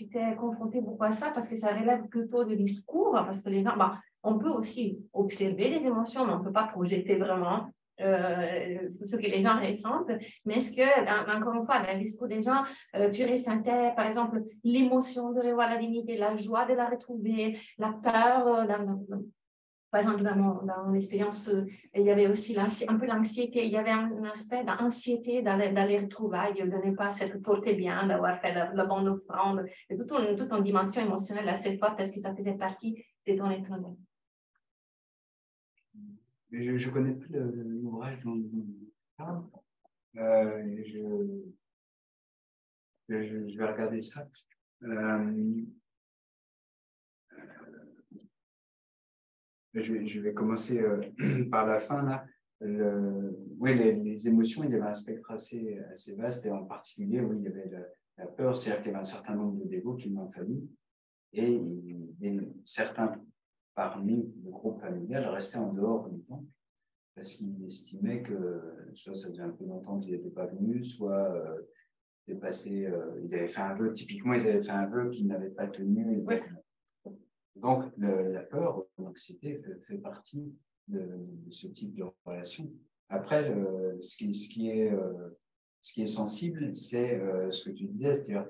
t'es confronté beaucoup à ça, parce que ça relève plutôt du discours, parce que les gens, on peut aussi observer les émotions, mais on ne peut pas projeter vraiment ce que les gens ressentent. Mais est-ce que, encore une fois, dans le discours des gens, tu ressentais, par exemple, l'émotion de revoir la divinité, la joie de la retrouver, la peur par exemple, dans mon expérience, il y avait aussi un peu l'anxiété. Il y avait un aspect d'anxiété dans les retrouvailles, de ne pas s'être porté bien, d'avoir fait la bonne offrande. Et toute une dimension émotionnelle assez forte. Est-ce que ça faisait partie de ton étonnement? je ne connais plus l'ouvrage dont on parle. Je vais regarder ça. Je vais commencer par la fin, là. Oui, les émotions, il y avait un spectre assez vaste, et en particulier, oui, il y avait la peur, c'est-à-dire qu'il y avait un certain nombre de dévots qui m'ont famille, et certains parmi le groupe familial restaient en dehors du temple, parce qu'ils estimaient que soit ça faisait un peu longtemps qu'ils n'étaient pas venus, soit ils avaient fait un vœu, typiquement, ils avaient fait un vœu qu'ils n'avaient pas tenu. Oui. Donc, la peur, l'anxiété fait partie de ce type de relation. Après, ce qui est sensible, c'est ce que tu disais, c'est-à-dire,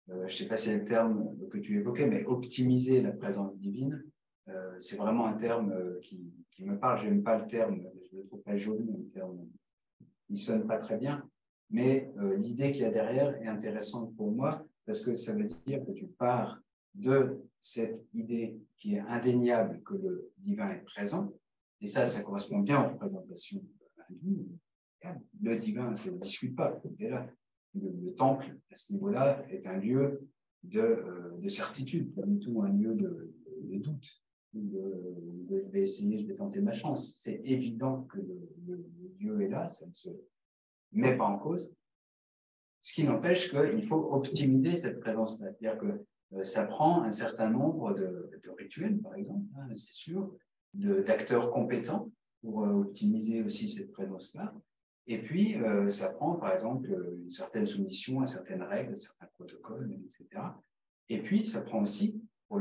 je ne sais pas si c'est le terme que tu évoquais, mais optimiser la présence divine, c'est vraiment un terme qui me parle. Je n'aime pas le terme, je ne le trouve pas joli, le terme, il ne sonne pas très bien, mais l'idée qu'il y a derrière est intéressante pour moi, parce que ça veut dire que tu pars de cette idée qui est indéniable que le divin est présent, et ça correspond bien aux représentations hindues. Le divin, ça ne discute pas, il est là. Le temple, à ce niveau-là, est un lieu de certitude, pas du tout un lieu de doute. Je vais essayer, je vais tenter ma chance. C'est évident que le Dieu est là, ça ne se met pas en cause. Ce qui n'empêche qu'il faut optimiser cette présence-là. C'est-à-dire que ça prend un certain nombre de rituels, par exemple, hein, c'est sûr, d'acteurs compétents pour optimiser aussi cette présence-là. Et puis, ça prend, par exemple, une certaine soumission à certaines règles, à certains protocoles, etc. Et puis, ça prend aussi, pour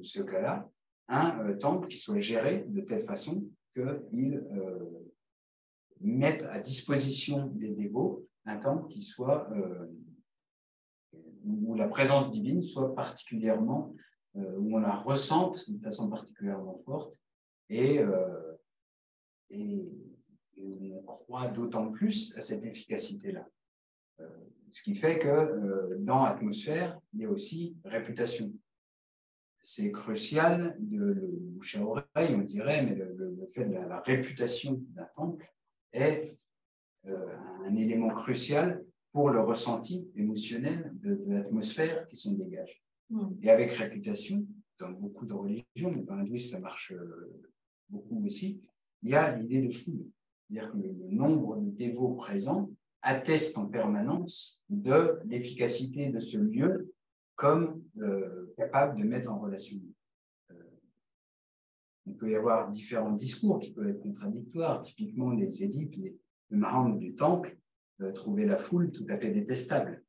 ce cas-là, un temple qui soit géré de telle façon qu'il mette à disposition des dévots un temple qui soit, où la présence divine soit particulièrement, où on la ressente de façon particulièrement forte et on croit d'autant plus à cette efficacité-là. Ce qui fait que dans l'atmosphère, il y a aussi réputation. C'est crucial le bouche à oreille, on dirait, mais le fait de la réputation d'un temple est un élément crucial pour le ressenti émotionnel de l'atmosphère qui s'en dégage. Et avec réputation, dans beaucoup de religions, mais dans l'hindouisme ça marche beaucoup aussi, il y a l'idée de foule. C'est-à-dire que le nombre de dévots présents atteste en permanence de l'efficacité de ce lieu comme capable de mettre en relation. Il peut y avoir différents discours qui peuvent être contradictoires. Typiquement, les élites, le mahant du temple, trouvaient la foule tout à fait détestable,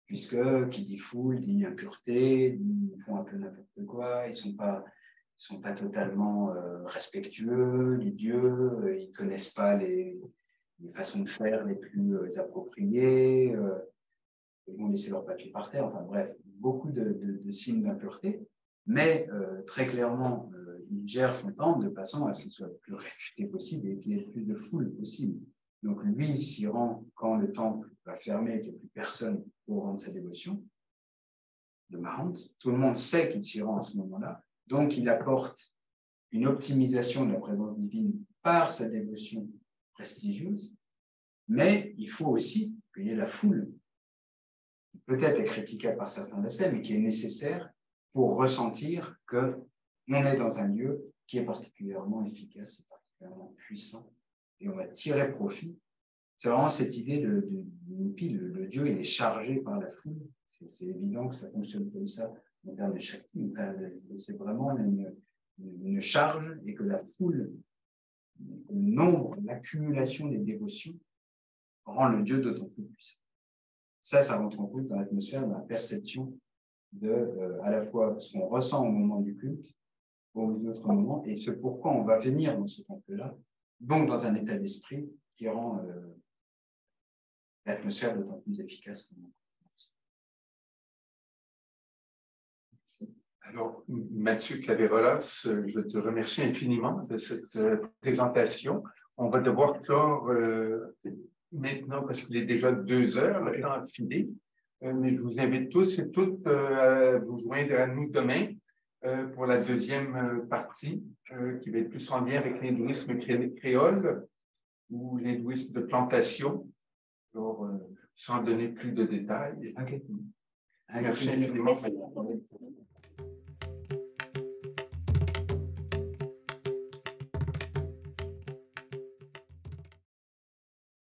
puisque qui dit foule dit impureté, ils font un peu n'importe quoi, ils sont pas totalement respectueux, les dieux, ils ne connaissent pas les façons de faire les plus appropriées, ils vont laisser leur papier par terre, enfin bref, beaucoup de signes d'impureté, mais très clairement, il gère son temple de façon à ce qu'il soit le plus réputé possible et qu'il y ait le plus de foule possible. Donc lui, il s'y rend quand le temple va fermer et qu'il n'y a plus personne pour rendre sa dévotion, de Mahant. Tout le monde sait qu'il s'y rend à ce moment-là, donc il apporte une optimisation de la présence divine par sa dévotion prestigieuse, mais il faut aussi qu'il y ait la foule, qui peut-être est critiquable par certains aspects, mais qui est nécessaire pour ressentir qu'on est dans un lieu qui est particulièrement efficace, particulièrement puissant, et on va tirer profit. C'est vraiment cette idée de le Dieu, il est chargé par la foule. C'est évident que ça fonctionne comme ça en termes de Shakti. C'est vraiment une charge et que la foule, le nombre, l'accumulation des dévotions rend le Dieu d'autant plus puissant. Ça rentre en compte dans l'atmosphère, dans la perception de à la fois ce qu'on ressent au moment du culte, aux autres moments, et ce pourquoi on va venir dans ce temple-là, donc dans un état d'esprit qui rend l'atmosphère d'autant plus efficace. Alors, Mathieu Claverolas, je te remercie infiniment de cette présentation. On va devoir clore maintenant parce qu'il est déjà 2 heures, le temps a filé. Mais je vous invite tous et toutes à vous joindre à nous demain pour la deuxième partie. qui va être plus en lien avec l'hindouisme créole ou l'hindouisme de plantation, alors, sans donner plus de détails. OK. Merci infiniment.